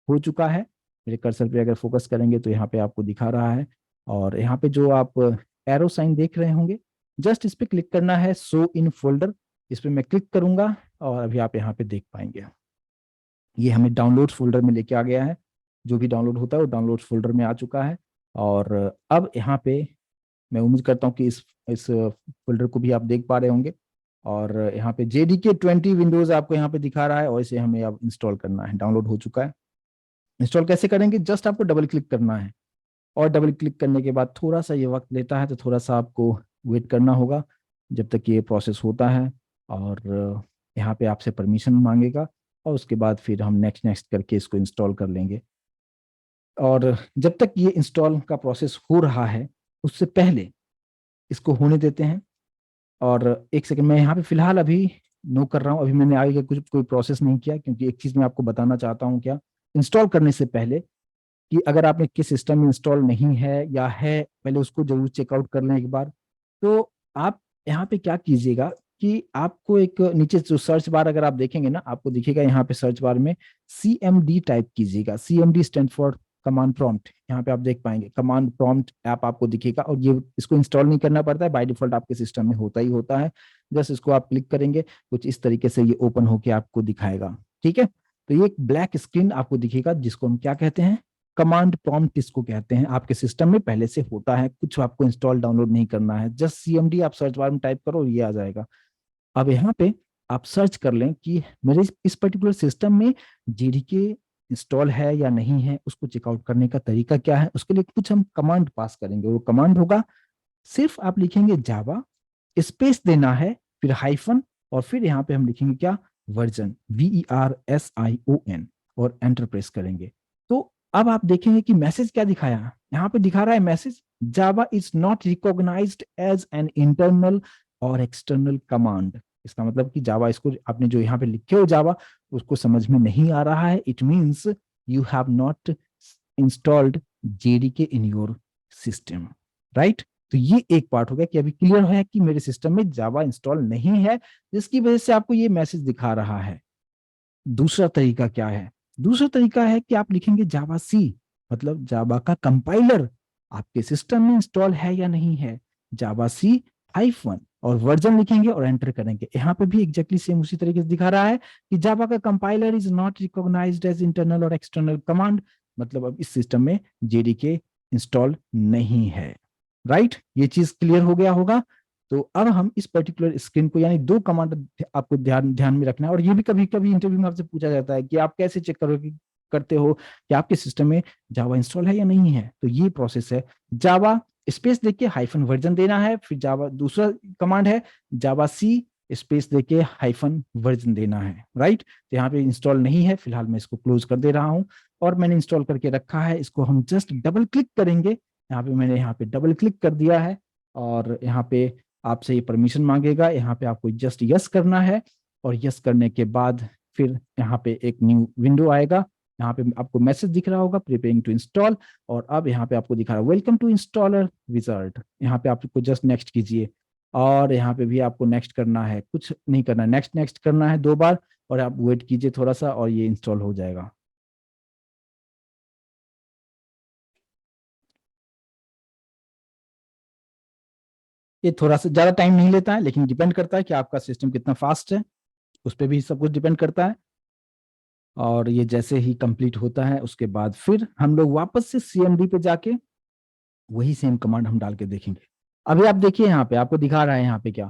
हो चुका है। मेरे कर्सर पे अगर फोकस करेंगे तो यहाँ पे आपको दिखा रहा है, और यहाँ पे जो आप एरो साइन देख रहे होंगे जस्ट इस पे क्लिक करना है, शो इन फोल्डर, इस पे मैं क्लिक करूंगा और अभी आप यहाँ पे देख पाएंगे ये हमें डाउनलोड फोल्डर में लेके आ गया है। जो भी डाउनलोड होता है वो डाउनलोड फोल्डर में आ चुका है। और अब यहाँ पे मैं उम्मीद करता हूँ कि इस फोल्डर को भी आप देख पा रहे होंगे। और यहाँ पे JDK 20 विंडोज आपको यहाँ पे दिखा रहा है और इसे हमें अब इंस्टॉल करना है। डाउनलोड हो चुका है। इंस्टॉल कैसे करेंगे, जस्ट आपको डबल क्लिक करना है, और डबल क्लिक करने के बाद थोड़ा सा ये वक्त लेता है तो थोड़ा सा आपको वेट करना होगा जब तक ये प्रोसेस होता है। और यहाँ पे आपसे परमिशन मांगेगा और उसके बाद फिर हम नेक्स्ट नेक्स्ट करके इसको इंस्टॉल कर लेंगे। और जब तक ये इंस्टॉल का प्रोसेस हो रहा है उससे पहले इसको होने देते हैं। और एक सेकंड, मैं यहाँ पे फिलहाल अभी नो कर रहा हूँ, अभी मैंने आगे कुछ कोई प्रोसेस नहीं किया, क्योंकि एक चीज मैं आपको बताना चाहता हूँ क्या, इंस्टॉल करने से पहले कि अगर आपने किस सिस्टम में इंस्टॉल नहीं है या है, पहले उसको जरूर चेकआउट कर लें एक बार। तो आप यहाँ पे क्या कीजिएगा कि आपको एक नीचे जो सर्च बार अगर आप देखेंगे ना, आपको दिखेगा यहाँ पे सर्च बार में CMD टाइप कीजिएगा। CMD stand for command prompt, यहाँ पे आप देख पाएंगे कमांड प्रॉम्प्ट ऐप आपको दिखेगा, और ये इसको इंस्टॉल नहीं करना पड़ता है, बाय डिफॉल्ट आपके सिस्टम में होता ही होता है। जस्ट इसको आप क्लिक करेंगे, कुछ इस तरीके से ये ओपन होके आपको दिखाएगा। ठीक है, तो ये एक ब्लैक स्क्रीन आपको दिखेगा, जिसको हम क्या कहते हैं, कमांड प्रॉम्प्ट इसको कहते हैं। आपके सिस्टम में पहले से होता है, कुछ आपको इंस्टॉल डाउनलोड नहीं करना है, जस्ट CMD आप सर्च बार में टाइप करो और ये आ जाएगा। अब यहाँ पे आप सर्च कर लें कि मेरे इस पर्टिकुलर सिस्टम में JDK इंस्टॉल है या नहीं है, उसको चेकआउट करने का तरीका क्या है। उसके लिए कुछ हम कमांड पास करेंगे, वो कमांड होगा, सिर्फ आप लिखेंगे जावा, स्पेस देना है, फिर हाइफन, और फिर यहाँ पे हम लिखेंगे क्या, वर्जन, VERSION, और एंटर प्रेस करेंगे। तो अब आप देखेंगे कि मैसेज क्या दिखाया, यहाँ पे दिखा रहा है message, Java is not recognised as an internal और एक्सटर्नल कमांड। इसका मतलब कि जावा, इसको आपने जो यहाँ पे लिखे हो जावा, उसको समझ में नहीं आ रहा है। It means you have not installed JDK in your system, right. तो ये एक पार्ट हो गया कि अभी क्लियर है कि मेरे सिस्टम में जावा इंस्टॉल नहीं है, जिसकी वजह से आपको ये मैसेज दिखा रहा है। दूसरा तरीका क्या है, दूसरा तरीका है कि आप लिखेंगे जावा सी, मतलब जावा का कंपाइलर आपके सिस्टम में इंस्टॉल है या नहीं है, जावा सी हाइफन, और वर्जन लिखेंगे और एंटर करेंगे। यहाँ पे भी एग्जैक्टली सेम उसी तरीके से दिखा रहा है कि जावा का compiler is not recognised as internal और एक्सटर्नल कमांड, मतलब अब इस सिस्टम में JDK इंस्टॉल नहीं है, राइट। ये चीज क्लियर हो गया होगा। तो अब हम इस पर्टिकुलर स्क्रीन को, यानी दो कमांड आपको ध्यान ध्यान में रखना है, और ये भी कभी कभी इंटरव्यू में आपसे पूछा जाता है कि आप कैसे चेक करोगे, करते हो कि आपके सिस्टम में जावा इंस्टॉल है या नहीं है। तो ये प्रोसेस है, जावा स्पेस देके हाइफन वर्जन देना है, फिर जावा, दूसरा कमांड है जावा सी स्पेस देके हाइफन वर्जन देना है, राइट। तो यहाँ पे इंस्टॉल नहीं है, फिलहाल मैं इसको क्लोज कर दे रहा हूँ, और मैंने इंस्टॉल करके रखा है। इसको हम जस्ट डबल क्लिक करेंगे, यहाँ पे मैंने यहाँ पे डबल क्लिक कर दिया है, और यहाँ पे आपसे ये परमिशन मांगेगा, यहाँ पे आपको जस्ट यस करना है, और यस करने के बाद फिर यहाँ पे एक न्यू विंडो आएगा, यहाँ पे आपको मैसेज दिख रहा होगा प्रिपेयरिंग टू इंस्टॉल, और अब यहाँ पे आपको दिखा रहा है वेलकम टू इंस्टॉलर विजार्ड। यहाँ पे आपको जस्ट नेक्स्ट कीजिए, और यहाँ पे भी आपको नेक्स्ट करना है, कुछ नहीं करना है, नेक्स्ट नेक्स्ट करना है 2 बार, और आप वेट कीजिए थोड़ा सा, और ये इंस्टॉल हो जाएगा। ये थोड़ा सा ज्यादा टाइम नहीं लेता है, लेकिन डिपेंड करता है कि आपका सिस्टम कितना फास्ट है, उस पर भी सब कुछ डिपेंड करता है। और ये जैसे ही कंप्लीट होता है, उसके बाद फिर हम लोग वापस से CMD पे जाके वही सेम कमांड हम डाल के देखेंगे। अभी आप देखिए, यहाँ पे आपको दिखा रहा है यहाँ पे क्या,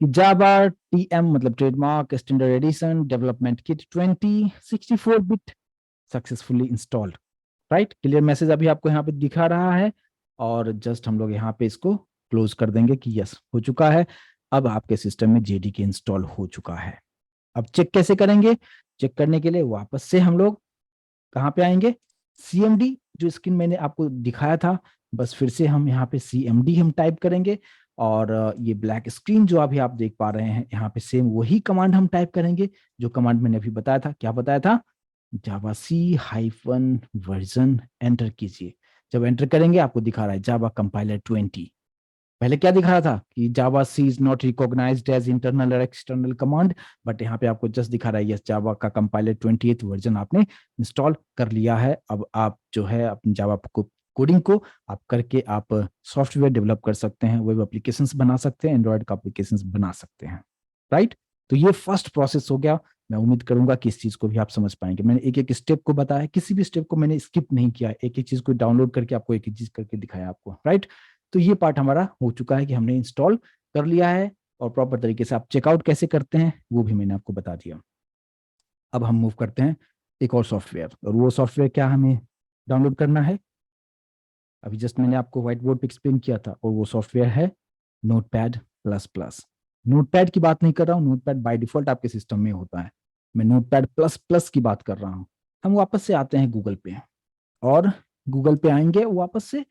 कि जावा TM मतलब trademark standard addition development kit 2064 bit successfully installed, right. Clear message अभी आपको यहाँ पे दिखा रहा है, और जस्ट हम लोग यहाँ पे इसको क्लोज कर देंगे कि यस हो चुका है। अब आपके सिस्टम में JDK इंस्टॉल हो चुका है। अब चेक कैसे करेंगे, चेक करने के लिए वापस से हम लोग कहाँ पे आएंगे, CMD, जो स्क्रीन मैंने आपको दिखाया था, बस फिर से हम यहाँ पे CMD हम टाइप करेंगे, और ये ब्लैक स्क्रीन जो अभी आप देख पा रहे हैं, यहाँ पे सेम वही कमांड हम टाइप करेंगे, जो कमांड मैंने अभी बताया था। क्या बताया था, जावा सी हाइफन वर्जन, एंटर कीजिए। जब एंटर करेंगे आपको दिखा रहा है जावा कंपाइलर 20। पहले क्या दिखा रहा था कि Java C is not recognised as internal और एक्सटर्नल कमांड, बट यहाँ पे आपको जस्ट दिखा रहा है यस जावा का कंपाइलर 28th वर्जन आपने इंस्टॉल कर लिया है। अब आप जो है अपनी जावा को कोडिंग को आप करके आप सॉफ्टवेयर डेवलप कर सकते हैं, वेब एप्लीकेशंस बना सकते हैं, एंड्रॉइड का एप्लीकेशंस बना सकते हैं, राइट। तो ये फर्स्ट प्रोसेस हो गया। मैं उम्मीद करूंगा कि इस चीज को भी आप समझ पाएंगे। मैंने एक एक स्टेप को बताया, किसी भी स्टेप को मैंने स्किप नहीं किया, एक एक चीज को डाउनलोड करके आपको एक एक चीज करके दिखाया आपको, राइट। तो ये पार्ट हमारा हो चुका है कि हमने इंस्टॉल कर लिया है, और प्रॉपर तरीके से आप चेकआउट कैसे करते हैं वो भी मैंने आपको बता दिया। अब हम मूव करते हैं एक और सॉफ्टवेयर, और वो सॉफ्टवेयर क्या हमें डाउनलोड करना है, अभी जस्ट मैंने आपको व्हाइट बोर्ड पे एक्सप्लेन किया था, और वो सॉफ्टवेयर है नोटपैड प्लस प्लस। नोटपैड की बात नहीं कर रहा हूँ, नोटपैड बाय डिफॉल्ट आपके सिस्टम में होता है, मैं नोटपैड प्लस प्लस की बात कर रहा हूँ। हम वापस से आते हैं गूगल पे, और गूगल पे आएंगे वापस से,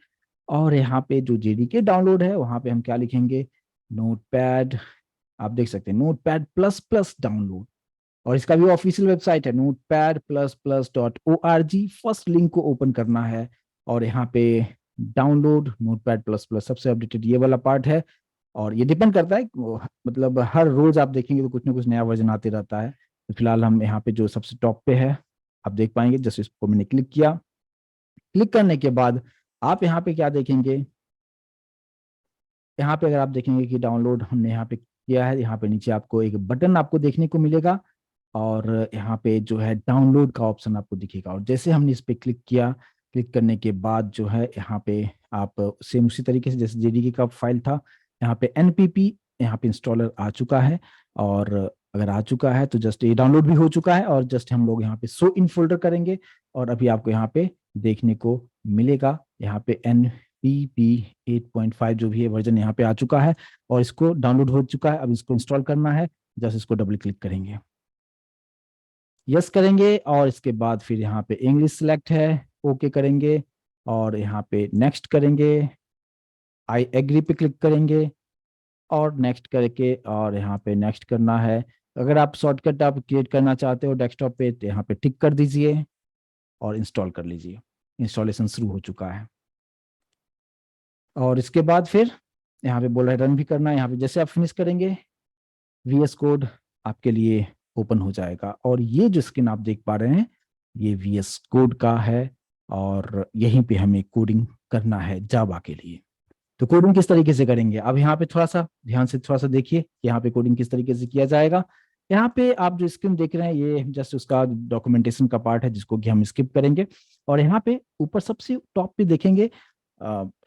और यहाँ पे जो JDK डाउनलोड है वहां पे हम क्या लिखेंगे, नोटपैड, आप देख सकते हैं नोटपैड प्लस प्लस डाउनलोड, और इसका भी ऑफिशियल वेबसाइट है notepad++.org। फर्स्ट लिंक को ओपन करना है, और यहाँ पे डाउनलोड नोटपैड प्लस प्लस सबसे अपडेटेड ये वाला पार्ट है। और ये डिपेंड करता है, मतलब हर रोज आप देखेंगे तो कुछ ना कुछ नया वर्जन आते रहता है। तो फिलहाल हम यहाँ पे जो सबसे टॉप पे है आप देख पाएंगे, जस्ट इसको मैंने क्लिक किया, क्लिक करने के बाद आप यहाँ पे क्या देखेंगे, यहाँ पे अगर आप देखेंगे कि डाउनलोड हमने यहाँ पे किया है, यहाँ पे नीचे आपको एक बटन आपको देखने को मिलेगा और यहाँ पे जो है डाउनलोड का ऑप्शन आपको दिखेगा। और जैसे हमने इस पे क्लिक किया, क्लिक करने के बाद जो है यहाँ पे आप सेम उसी तरीके से जैसे जेडीके का फाइल था, यहाँ पे एनपीपी यहाँ पे इंस्टॉलर आ चुका है। और अगर आ चुका है तो जस्ट ये डाउनलोड भी हो चुका है और जस्ट हम लोग यहाँ पे शो इन फोल्डर करेंगे और अभी आपको यहाँ पे देखने को मिलेगा, यहाँ पे एनपीपी 8.5 जो भी है वर्जन यहाँ पे आ चुका है और इसको डाउनलोड हो चुका है। अब इसको इंस्टॉल करना है, जस्ट इसको डबल क्लिक करेंगे, यस करेंगे और इसके बाद फिर यहाँ पे इंग्लिश सिलेक्ट है, ओके करेंगे और यहाँ पे नेक्स्ट करेंगे, आई एग्री पे क्लिक करेंगे और नेक्स्ट करके और यहाँ पे नेक्स्ट करना है। अगर आप शॉर्टकट आप क्रिएट करना चाहते हो डेस्कटॉप पे तो यहाँ पे टिक कर दीजिए और इंस्टॉल कर लीजिए। इंस्टॉलेशन शुरू हो चुका है और इसके बाद फिर यहाँ पे बोल रहा है रन भी करना है। यहाँ पे जैसे आप फिनिश करेंगे VS कोड आपके लिए ओपन हो जाएगा और ये जो स्क्रीन आप देख पा रहे हैं ये VS कोड का है और यहीं पे हमें कोडिंग करना है जावा के लिए। तो कोडिंग किस तरीके से करेंगे, अब यहाँ पे थोड़ा सा ध्यान से थोड़ा सा देखिए कि यहाँ पे कोडिंग किस तरीके से किया जाएगा। यहाँ पे आप जो स्क्रीन देख रहे हैं ये जस्ट उसका डॉक्यूमेंटेशन का पार्ट है जिसको कि हम स्किप करेंगे। और यहाँ पे ऊपर सबसे टॉप पे देखेंगे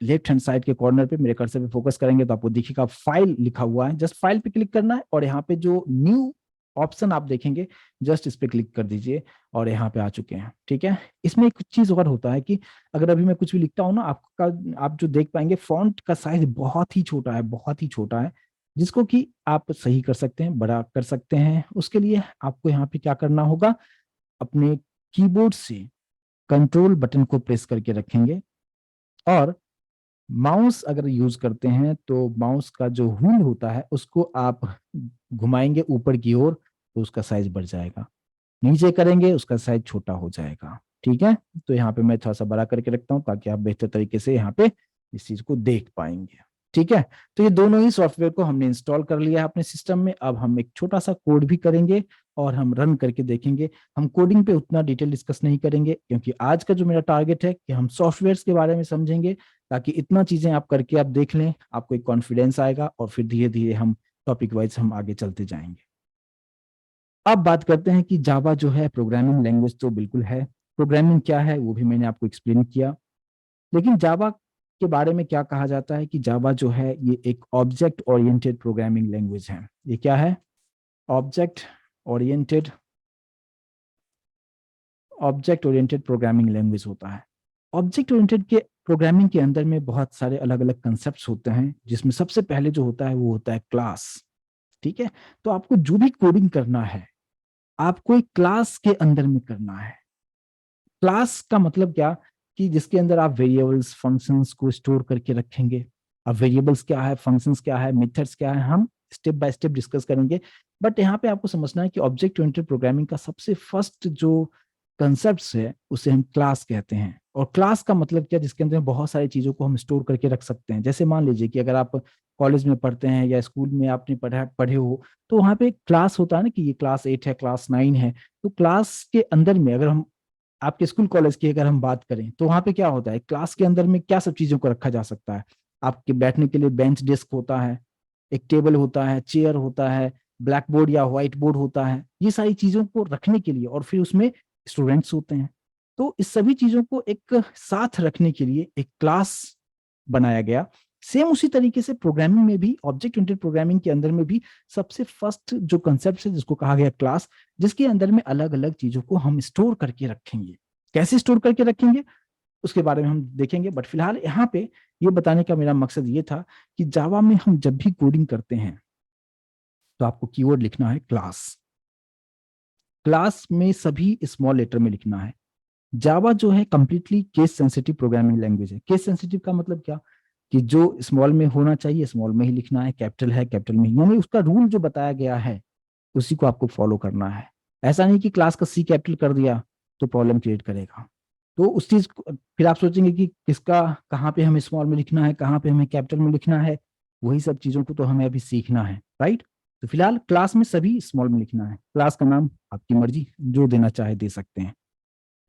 लेफ्ट हैंड साइड के कॉर्नर पे मेरे कर्सर पे फोकस करेंगे तो आपको दिखेगा फाइल लिखा हुआ है, जस्ट फाइल पे क्लिक करना है और यहाँ पे जो न्यू ऑप्शन आप देखेंगे जस्ट इस पे क्लिक कर दीजिए और यहाँ पे आ चुके हैं। ठीक है, इसमें एक चीज और होता है कि अगर अभी मैं कुछ भी लिखता हूँ ना आपका आप जो देख पाएंगे फॉन्ट का साइज बहुत ही छोटा है, बहुत ही छोटा है, जिसको कि आप सही कर सकते हैं, बड़ा कर सकते हैं। उसके लिए आपको यहाँ पे क्या करना होगा, अपने कीबोर्ड से कंट्रोल बटन को प्रेस करके रखेंगे और माउस अगर यूज करते हैं तो माउस का जो व्हील होता है उसको आप घुमाएंगे ऊपर की ओर तो उसका साइज बढ़ जाएगा, नीचे करेंगे उसका साइज छोटा हो जाएगा। ठीक है, तो यहाँ पे मैं थोड़ा सा बड़ा करके रखता हूँ ताकि आप बेहतर तरीके से यहाँ पे इस चीज को देख पाएंगे। ठीक है, तो ये दोनों ही सॉफ्टवेयर को हमने इंस्टॉल कर लिया है अपने सिस्टम में। अब हम एक छोटा सा कोड भी करेंगे और हम रन करके देखेंगे। हम कोडिंग पे उतना डिटेल डिस्कस नहीं करेंगे क्योंकि आज का जो मेरा टारगेट है कि हम सॉफ्टवेयर के बारे में समझेंगे ताकि इतना चीजें आप करके आप देख लें, आपको एक कॉन्फिडेंस आएगा और फिर धीरे धीरे हम टॉपिक वाइज हम आगे चलते जाएंगे। अब बात करते हैं कि जावा जो है प्रोग्रामिंग लैंग्वेज तो बिल्कुल है, प्रोग्रामिंग क्या है वो भी मैंने आपको एक्सप्लेन किया। लेकिन जावा के बारे में क्या कहा जाता है कि जावा जो है ये एक ऑब्जेक्ट ओरिएंटेड प्रोग्रामिंग लैंग्वेज है। ये क्या है, object oriented object oriented programming language होता है। ऑब्जेक्ट ओरिएंटेड के प्रोग्रामिंग के अंदर में बहुत सारे अलग अलग कंसेप्ट होते हैं जिसमें सबसे पहले जो होता है वो होता है क्लास। ठीक है, तो आपको जो भी कोडिंग करना है आपको एक क्लास के अंदर में करना है। क्लास का मतलब क्या कि जिसके अंदर आप वेरिएबल्स फंक्शंस को स्टोर करके रखेंगे। अब वेरिएबल्स क्या है, फंक्शंस क्या है, मेथड्स क्या है, हम स्टेप बाय स्टेप डिस्कस करेंगे। बट यहाँ पे आपको समझना है कि ऑब्जेक्ट ओरिएंटेड प्रोग्रामिंग का सबसे फर्स्ट जो कंसेप्ट है उसे हम क्लास कहते हैं। और क्लास का मतलब क्या, जिसके अंदर बहुत सारी चीजों को हम स्टोर करके रख सकते हैं। जैसे मान लीजिए कि अगर आप कॉलेज में पढ़ते हैं या स्कूल में आपने पढ़े हो तो वहाँ पे क्लास होता है ना कि ये क्लास 8 है, क्लास 9 है। तो क्लास के अंदर में अगर हम आपके स्कूल कॉलेज की अगर हम बात करें तो वहां पे क्या होता है, क्लास के अंदर में क्या सब चीजों को रखा जा सकता है। आपके बैठने के लिए बेंच डेस्क होता है, एक टेबल होता है, चेयर होता है, ब्लैक बोर्ड या व्हाइट बोर्ड होता है, ये सारी चीजों को रखने के लिए। और फिर उसमें स्टूडेंट्स होते हैं। तो इस सभी चीजों को एक साथ रखने के लिए एक क्लास बनाया गया। सेम उसी तरीके से प्रोग्रामिंग में भी, ऑब्जेक्ट ओरिएंटेड प्रोग्रामिंग के अंदर में भी सबसे फर्स्ट जो कंसेप्ट है जिसको कहा गया क्लास, जिसके अंदर में अलग अलग चीजों को हम स्टोर करके रखेंगे। कैसे स्टोर करके रखेंगे उसके बारे में हम देखेंगे। बट फिलहाल यहाँ पे ये बताने का मेरा मकसद ये था कि जावा में हम जब भी कोडिंग करते हैं तो आपको कीवर्ड लिखना है क्लास। क्लास में सभी स्मॉल लेटर में लिखना है। जावा जो है completely case sensitive programming language है। केस सेंसिटिव का मतलब क्या कि जो स्मॉल में होना चाहिए स्मॉल में ही लिखना है, कैपिटल है कैपिटल में ही, यानी उसका रूल जो बताया गया है उसी को आपको फॉलो करना है। ऐसा नहीं कि क्लास का सी कैपिटल कर दिया तो प्रॉब्लम क्रिएट करेगा। तो उस चीज को फिर आप सोचेंगे कि किसका कहाँ पे हमें स्मॉल में लिखना है, कहाँ पे हमें कैपिटल में लिखना है, वही सब चीजों को तो हमें अभी सीखना है, राइट। तो फिलहाल क्लास में सभी स्मॉल में लिखना है। क्लास का नाम आपकी मर्जी जो देना चाहे दे सकते हैं।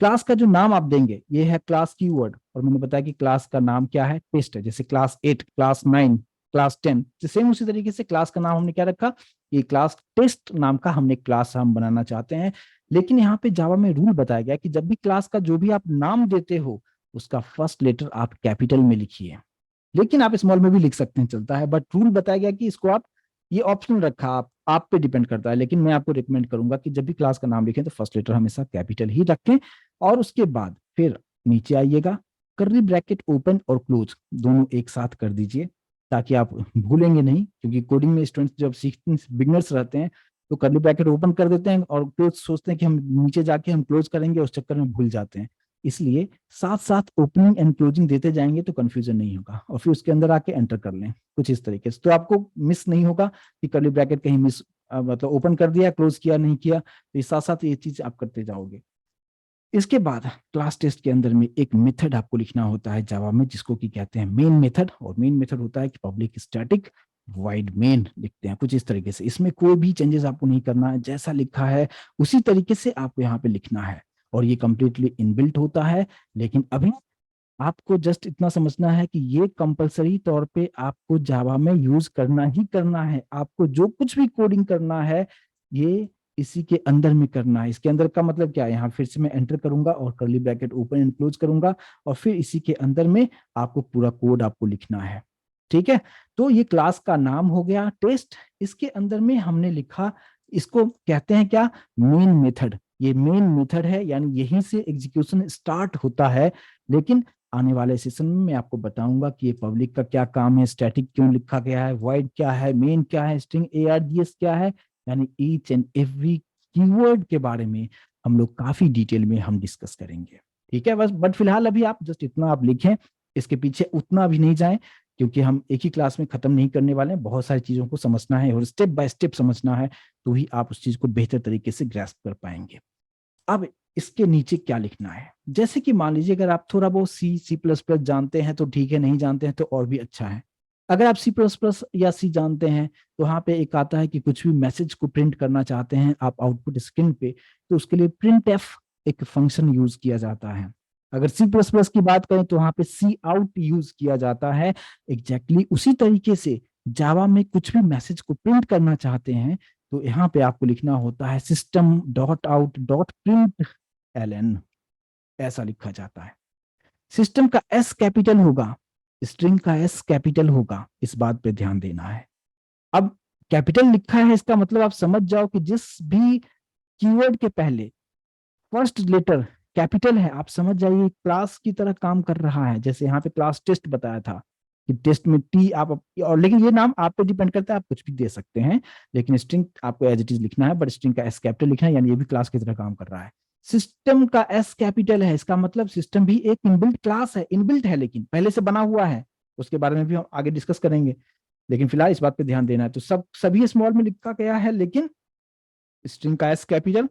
क्लास का जो नाम आप देंगे ये है क्लास कीवर्ड, और मैंने बताया कि क्लास का नाम क्या है, टेस्ट है। जैसे क्लास 8, क्लास 9, क्लास 10, सेम उसी तरीके से क्लास का नाम हमने क्या रखा, ये क्लास टेस्ट नाम का हमने क्लास हम बनाना चाहते हैं। लेकिन यहाँ पे जावा में रूल बताया गया कि जब भी क्लास का जो भी आप नाम देते हो उसका फर्स्ट लेटर आप कैपिटल में लिखिए, लेकिन आप स्मॉल में भी लिख सकते हैं, चलता है, बट रूल बताया गया कि इसको आप, ये ऑप्शनल रखा, आप पे डिपेंड करता है, लेकिन मैं आपको रिकमेंड करूंगा कि जब भी क्लास का नाम लिखें तो फर्स्ट लेटर हमेशा कैपिटल ही रखें। और उसके बाद फिर नीचे आइएगा, कर्ली ब्रैकेट ओपन और क्लोज दोनों एक साथ कर दीजिए, ताकि आप भूलेंगे नहीं, क्योंकि कोडिंग में स्टूडेंट्स जब सीखते बिगनर्स रहते हैं तो कर्ली ब्रैकेट ओपन कर देते हैं और क्लोज सोचते हैं कि हम नीचे जाके हम क्लोज करेंगे, उस चक्कर में भूल जाते हैं। इसलिए साथ साथ ओपनिंग एंड क्लोजिंग देते जाएंगे तो कंफ्यूजन नहीं होगा, और फिर उसके अंदर आके एंटर कर लें कुछ इस तरीके से, तो आपको मिस नहीं होगा कि कर्ली ब्रैकेट कहीं मिस, मतलब ओपन कर दिया, क्लोज किया, नहीं किया, तो साथ साथ ये चीज आप करते जाओगे। इसके बाद क्लास टेस्ट के अंदर में एक मेथड आपको लिखना होता है जावा में, जिसको कि कहते हैं मेन मेथड, और मेन मेथड होता है कि पब्लिक स्टैटिक वाइड मेन लिखते हैं कुछ इस तरीके से। इसमें कोई भी चेंजेस आपको नहीं करना है, जैसा लिखा है उसी तरीके से आपको यहाँ पे लिखना है, और ये कंप्लीटली इनबिल्ट होता है। लेकिन अभी आपको जस्ट इतना समझना है कि ये कंपलसरी तौर पे आपको जावा में यूज करना ही करना है, आपको जो कुछ भी कोडिंग करना है ये इसी के अंदर में करना है। इसके अंदर का मतलब क्या है, यहाँ फिर से मैं एंटर करूंगा और curly bracket open and close करूंगा, और फिर इसी के अंदर में आपको पूरा कोड आपको लिखना है। ठीक है, तो ये क्लास का नाम हो गया टेस्ट, इसके अंदर में हमने लिखा, इसको कहते हैं क्या, मेन मेथड। ये मेन मेथड है, यानी यहीं से एग्जीक्यूशन स्टार्ट होता है। लेकिन आने वाले सेशन में मैं आपको बताऊंगा कि ये पब्लिक का क्या काम है, स्टैटिक क्यों लिखा गया है, वाइड क्या है, मेन क्या है, स्ट्रिंग ARGS क्या है, यानी ईच एंड एवरी कीवर्ड के बारे में हम लोग काफी डिटेल में हम डिस्कस करेंगे। ठीक है, बस बट फिलहाल अभी आप जस्ट इतना आप लिखें, इसके पीछे उतना भी नहीं जाएं, क्योंकि हम एक ही क्लास में खत्म नहीं करने वाले हैं, बहुत सारी चीजों को समझना है और स्टेप बाय स्टेप समझना है, तो ही आप उस चीज को बेहतर तरीके से ग्रैस्प कर पाएंगे। अब इसके नीचे क्या लिखना है, जैसे कि मान लीजिए अगर आप थोड़ा बहुत C++ जानते हैं तो ठीक है, नहीं जानते हैं तो और भी अच्छा है। अगर आप C++ या C जानते हैं तो वहां पे एक आता है कि कुछ भी मैसेज को प्रिंट करना चाहते हैं आप आउटपुट स्क्रीन पे, तो उसके लिए प्रिंट एफ एक फंक्शन यूज किया जाता है। अगर C++ की बात करें तो वहां पे सी आउट यूज किया जाता है। एग्जैक्टली उसी तरीके से जावा में कुछ भी मैसेज को प्रिंट करना चाहते हैं तो यहाँ पे आपको लिखना होता है system.out.println, ऐसा लिखा जाता है। सिस्टम का एस कैपिटल होगा, स्ट्रिंग का एस कैपिटल होगा, इस बात पे ध्यान देना है। अब कैपिटल लिखा है इसका मतलब आप समझ जाओ कि जिस भी कीवर्ड के पहले फर्स्ट लेटर कैपिटल है, आप समझ जाइए क्लास की तरह काम कर रहा है। जैसे यहाँ पे क्लास टेस्ट बताया था कि टेस्ट में टी आप, और लेकिन ये नाम आप पे डिपेंड करता है, आप कुछ भी दे सकते हैं, लेकिन स्ट्रिंग आपको एज इट इज लिखना है, बट स्ट्रिंग का एस कैपिटल लिखना है, यानी ये भी क्लास की तरह काम कर रहा है। सिस्टम का एस कैपिटल है, इसका मतलब सिस्टम भी एक इनबिल्ट क्लास है, इनबिल्ट है लेकिन पहले से बना हुआ है, उसके बारे में भी हम आगे डिस्कस करेंगे, लेकिन फिलहाल इस बात पे ध्यान देना है। तो सब सभी स्मॉल में लिखा गया है, लेकिन स्ट्रिंग का एस कैपिटल,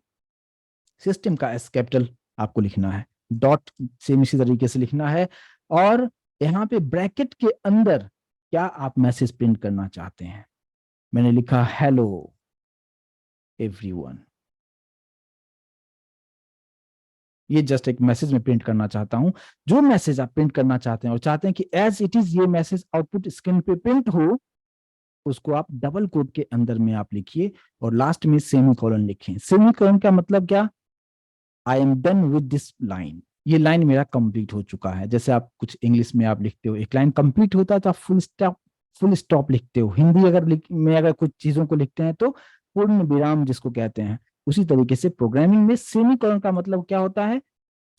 सिस्टम का एस कैपिटल आपको लिखना है, डॉट सेम इसी तरीके से लिखना है। और यहाँ पे ब्रैकेट के अंदर क्या आप मैसेज प्रिंट करना चाहते हैं, मैंने लिखा हेलो एवरीवन, ये जस्ट एक मैसेज में प्रिंट करना चाहता हूं। जो मैसेज आप प्रिंट करना चाहते हैं और चाहते हैं कि एज इट इज ये मैसेज आउटपुट स्क्रीन पे प्रिंट हो, उसको आप डबल कोट के अंदर में आप लिखिए और लास्ट में सेमीकोलन लिखें। सेमीकोलन का मतलब क्या, I am done with this line, ये लाइन मेरा कंप्लीट हो चुका है। जैसे आप कुछ इंग्लिश में आप लिखते हो, एक लाइन कंप्लीट होता है तो आप फुल स्टॉप लिखते हो। हिंदी अगर में अगर कुछ चीजों को लिखते हैं तो पूर्ण विराम जिसको कहते हैं, उसी तरीके से प्रोग्रामिंग में सेमीकोलन का मतलब क्या होता है,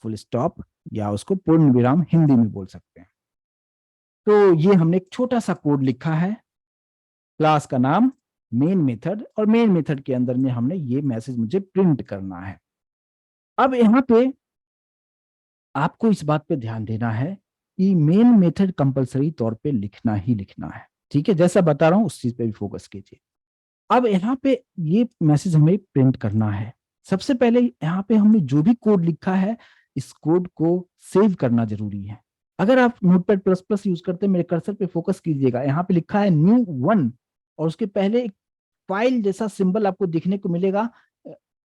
फुल स्टॉप, या उसको पूर्ण विराम हिंदी में बोल सकते हैं। तो ये हमने एक छोटा सा कोड लिखा है, क्लास का नाम मेन मेथड, और मेन मेथड के अंदर में हमने ये मैसेज मुझे प्रिंट करना है। अब यहाँ पे आपको इस बात पे ध्यान देना है कि मेन मेथड कंपलसरी तौर पे लिखना ही लिखना है। ठीक है, जैसा बता रहा हूं उस चीज पे भी फोकस कीजिए। अब यहाँ पे ये मैसेज हमें प्रिंट करना है। सबसे पहले यहाँ पे हमने जो भी कोड लिखा है इस कोड को सेव करना जरूरी है। अगर आप नोटपैड प्लस प्लस यूज करते हैं, मेरे कर्सर पे फोकस कीजिएगा, यहाँ पे लिखा है new1 और उसके पहले एक फाइल जैसा सिंबल आपको दिखने को मिलेगा,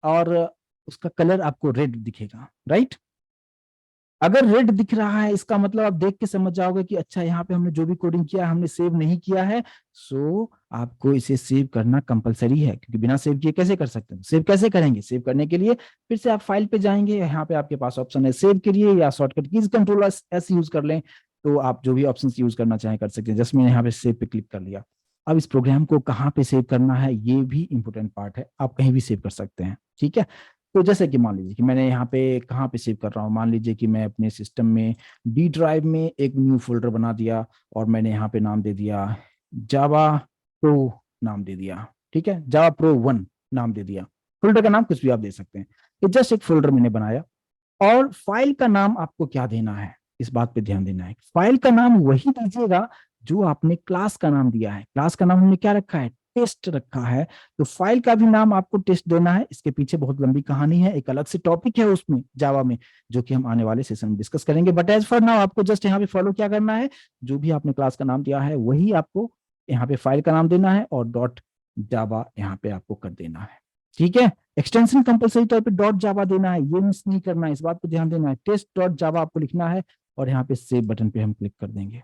और उसका कलर आपको रेड दिखेगा, राइट। अगर रेड दिख रहा है इसका मतलब आप देख के समझ जाओगे कि अच्छा यहाँ पे हमने जो भी कोडिंग किया है हमने सेव नहीं किया है। सो आपको इसे सेव करना कंपलसरी है, क्योंकि बिना सेव किए कैसे कर सकते हैं। सेव कैसे करेंगे, सेव करने के लिए फिर से आप फाइल पे जाएंगे, यहाँ पे आपके पास ऑप्शन है सेव के लिए, या shortcut keys control S use कर लें, तो आप जो भी ऑप्शन यूज करना चाहें कर सकते हैं। जस्ट मैंने यहाँ पे सेव पे क्लिक कर लिया। अब इस प्रोग्राम को कहाँ पे सेव करना है ये भी इंपॉर्टेंट पार्ट है, आप कहीं भी सेव कर सकते हैं, ठीक है। तो जैसे कि मान लीजिए कि मैंने यहाँ पे कहाँ पे सेव कर रहा हूँ, मान लीजिए कि मैं अपने सिस्टम में डी ड्राइव में एक न्यू फोल्डर बना दिया और मैंने यहाँ पे नाम दे दिया जावा प्रो, नाम दे दिया, ठीक है, जावा प्रो 1 नाम दे दिया। फोल्डर का नाम कुछ भी आप दे सकते हैं, ये जस्ट एक फोल्डर मैंने बनाया। और फाइल का नाम आपको क्या देना है, इस बात पे ध्यान देना है, फाइल का नाम वही दीजिएगा जो आपने क्लास का नाम दिया है। क्लास का नाम हमने क्या रखा है, टेस्ट रखा है, तो फाइल का भी नाम आपको टेस्ट देना है। इसके पीछे बहुत लंबी कहानी है, एक अलग से टॉपिक है उसमें जावा में, जो कि हम आने वाले सेशन में डिस्कस करेंगे। बट एज फॉर नाउ आपको जस्ट यहाँ पे फॉलो क्या करना है, जो भी आपने क्लास का नाम दिया है वही आपको यहाँ पे फाइल का नाम देना है, और डॉट जावा यहाँ पे आपको कर देना है, ठीक है। एक्सटेंशन कंपलसरी तौर पे डॉट जावा देना है, ये मिस नहीं करना है, इस बात को ध्यान देना है। टेस्ट डॉट जावा आपको लिखना है, और यहाँ पे सेव बटन पे हम क्लिक कर देंगे।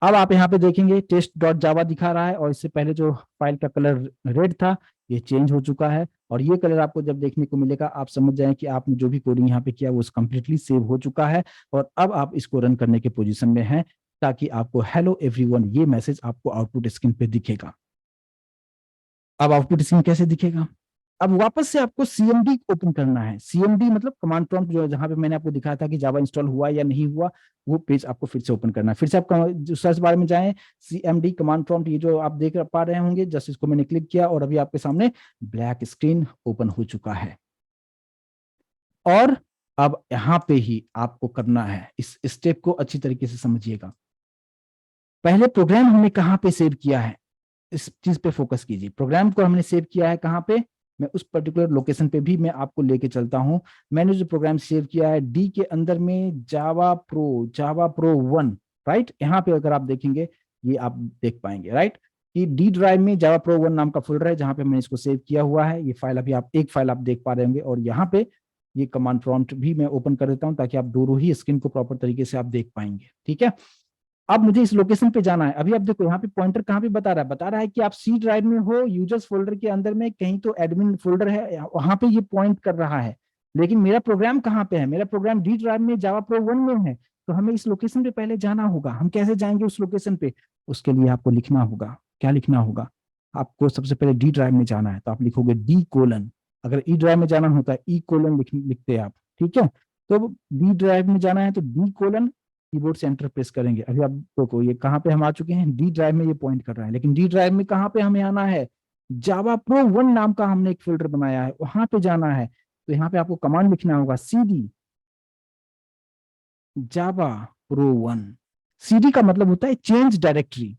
अब आप यहाँ पे देखेंगे टेस्ट डॉट जावा दिखा रहा है, और इससे पहले जो फाइल का कलर रेड था ये चेंज हो चुका है, और ये कलर आपको जब देखने को मिलेगा आप समझ जाएं कि आपने जो भी कोडिंग यहाँ पे किया वो कंप्लीटली सेव हो चुका है, और अब आप इसको रन करने के पोजीशन में हैं, ताकि आपको हेलो एवरीवन ये मैसेज आपको आउटपुट स्क्रीन पे दिखेगा। अब आउटपुट स्क्रीन कैसे दिखेगा, अब वापस से आपको सीएमडी ओपन करना है। सीएमडी मतलब कमांड प्रॉम्प्ट, जो जहां पे मैंने आपको दिखाया था कि जावा इंस्टॉल हुआ या नहीं हुआ, वो पेज आपको फिर से ओपन करना है। फिर से आप सर्च बार में जाएं, सीएमडी कमांड प्रॉम्प्ट, ये जो आप देख पा रहे होंगे, जस्ट इसको मैंने क्लिक किया और अभी आपके सामने ब्लैक स्क्रीन ओपन हो चुका है। और अब यहाँ पे ही आपको करना है, इस स्टेप को अच्छी तरीके से समझिएगा। पहले प्रोग्राम हमने कहाँ पे सेव किया है, इस चीज पे फोकस कीजिए। प्रोग्राम को हमने सेव किया है कहाँ पे, मैं उस पर्टिकुलर लोकेशन पे भी मैं आपको लेके चलता हूं। मैंने जो प्रोग्राम सेव किया है डी के अंदर में जावा प्रो 1, राइट। यहाँ पे अगर आप देखेंगे ये आप देख पाएंगे, राइट, कि डी ड्राइव में जावा प्रो 1 नाम का फोल्डर है जहां पे मैंने इसको सेव किया हुआ है। ये फाइल अभी आप एक फाइल आप देख पा रहे होंगे, और यहाँ पे ये कमांड प्रॉम्प्ट भी मैं ओपन कर देता हूँ ताकि आप दोनों ही स्क्रीन को प्रॉपर तरीके से आप देख पाएंगे, ठीक है। अब मुझे इस लोकेशन पे जाना है। अभी आप देखो यहाँ पे पॉइंटर कहाँ पे बता रहा है कि आप सी ड्राइव में हो, यूजर्स फोल्डर के अंदर में कहीं तो एडमिन फोल्डर है, वहां पे ये पॉइंट कर रहा है। लेकिन मेरा प्रोग्राम कहाँ पे है, मेरा प्रोग्राम डी ड्राइव में जावा प्रो 1 में है, तो हमें इस लोकेशन पे पहले जाना होगा। हम कैसे जाएंगे उस लोकेशन पे, उसके लिए आपको लिखना होगा, क्या लिखना होगा, आपको सबसे पहले डी ड्राइव में जाना है, तो आप लिखोगे डी कोलन। अगर ई ड्राइव में जाना होता है ई कोलन लिखते हैं आप, ठीक है। तो डी ड्राइव में जाना है तो डी कोलन, कीबोर्ड से एंटर प्रेस करेंगे। अभी आप देखो ये कहाँ पे हम आ चुके हैं, डी ड्राइव में ये पॉइंट कर रहा है, लेकिन डी ड्राइव में कहाँ पे हमें आना है, जावा प्रो 1 नाम का हमने एक फोल्डर बनाया है, वहां पे जाना है। तो यहाँ पे आपको कमांड लिखना होगा सीडी जावा प्रो 1। सीडी का मतलब होता है चेंज डायरेक्टरी,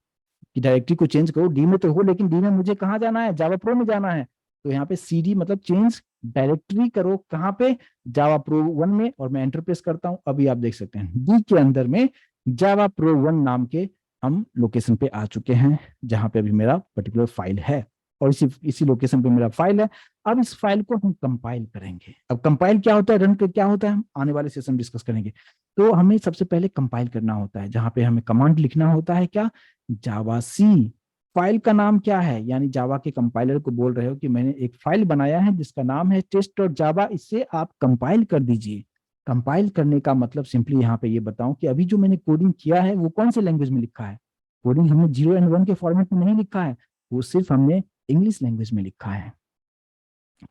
कि डायरेक्टरी को चेंज करो। डी में तो हो, लेकिन डी में मुझे कहाँ जाना है, जावा प्रो में जाना है। तो यहाँ पे सीडी मतलब चेंज डायरेक्टरी करो, कहाँ पे, जावा प्रो 1 में, और मैं एंटर प्रेस करता हूं। अभी आप देख सकते हैं डी के अंदर में जावा प्रो 1 नाम के हम लोकेशन पे आ चुके हैं, जहां पे अभी मेरा पर्टिकुलर फाइल है, और इसी इसी लोकेशन पे मेरा फाइल है। अब इस फाइल को हम कंपाइल करेंगे। अब कंपाइल क्या होता है, रन क्या होता है, हम आने वाले सेशन डिस्कस करेंगे। तो हमें सबसे पहले कंपाइल करना होता है, जहां पे हमें कमांड लिखना होता है, क्या, जावा सी। फाइल का नाम क्या है, यानी जावा के कंपाइलर को बोल रहे हो कि मैंने एक फाइल बनाया है जिसका नाम है टेस्ट और जावा, इसे आप कंपाइल कर दीजिए। कंपाइल करने का मतलब सिंपली यहाँ पे ये बताऊं कि अभी जो मैंने कोडिंग किया है वो कौन से लैंग्वेज में लिखा है। कोडिंग हमने 0 और 1 के फॉर्मेट में नहीं लिखा है, वो सिर्फ हमने इंग्लिश लैंग्वेज में लिखा है।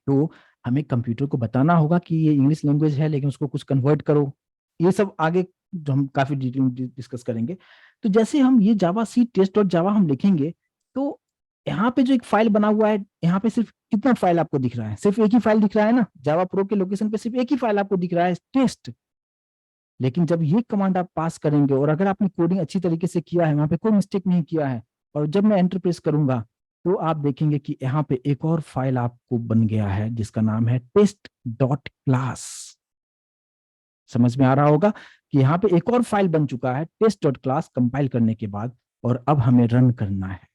तो हमें कंप्यूटर को बताना होगा कि ये इंग्लिश लैंग्वेज है, लेकिन उसको कुछ कन्वर्ट करो। ये सब आगे जो हम काफी डिटेल डिस्कस करेंगे। तो जैसे हम ये जावा सी टेस्ट डॉट जावा हम लिखेंगे, तो यहाँ पे जो एक फाइल बना हुआ है, यहाँ पे सिर्फ कितना फाइल आपको दिख रहा है, सिर्फ एक ही फाइल दिख रहा है ना, जावा प्रो के लोकेशन पे सिर्फ एक ही फाइल आपको दिख रहा है, टेस्ट। लेकिन जब ये कमांड आप पास करेंगे, और अगर आपने कोडिंग अच्छी तरीके से किया है, वहां पे कोई मिस्टेक नहीं किया है, और जब मैं एंटर प्रेस करूंगा, तो आप देखेंगे कि यहाँ पे एक और फाइल आपको बन गया है जिसका नाम है टेस्ट डॉट क्लास। समझ में आ रहा होगा कि यहाँ पे एक और फाइल बन चुका है टेस्ट डॉट क्लास, कंपाइल करने के बाद। और अब हमें रन करना है।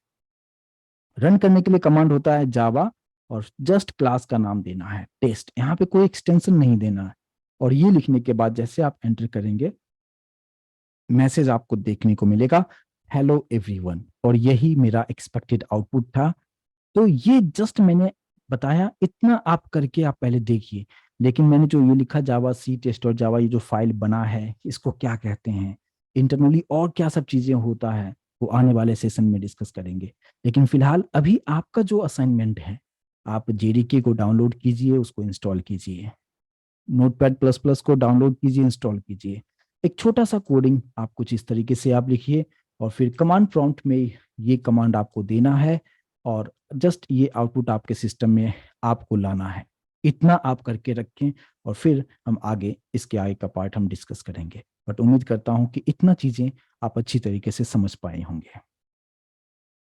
रन करने के लिए कमांड होता है जावा, और जस्ट क्लास का नाम देना है टेस्ट, यहाँ पे कोई एक्सटेंशन नहीं देना है। और ये लिखने के बाद जैसे आप एंटर करेंगे, मैसेज आपको देखने को मिलेगा, हेलो एवरीवन, और यही मेरा एक्सपेक्टेड आउटपुट था। तो ये जस्ट मैंने बताया, इतना आप करके आप पहले देखिए। लेकिन मैंने जो ये लिखा जावा सी टेस्ट और जावा, ये जो फाइल बना है इसको क्या कहते हैं, इंटरनली और क्या सब चीजें होता है, वो आने वाले सेशन में डिस्कस करेंगे। लेकिन फिलहाल अभी आपका जो असाइनमेंट है, आप जेडीके को डाउनलोड कीजिए, उसको इंस्टॉल कीजिए, नोटपैड प्लस प्लस को डाउनलोड कीजिए, इंस्टॉल कीजिए। एक छोटा सा कोडिंग आप कुछ इस तरीके से आप लिखिए, और फिर कमांड प्रॉम्प्ट में ये कमांड आपको देना है, और जस्ट ये आउटपुट आपके सिस्टम में आपको लाना है। इतना आप करके रखें, और फिर हम आगे इसके आगे का पार्ट हम डिस्कस करेंगे। बट उम्मीद करता हूँ कि इतना चीजें आप अच्छी तरीके से समझ पाए होंगे।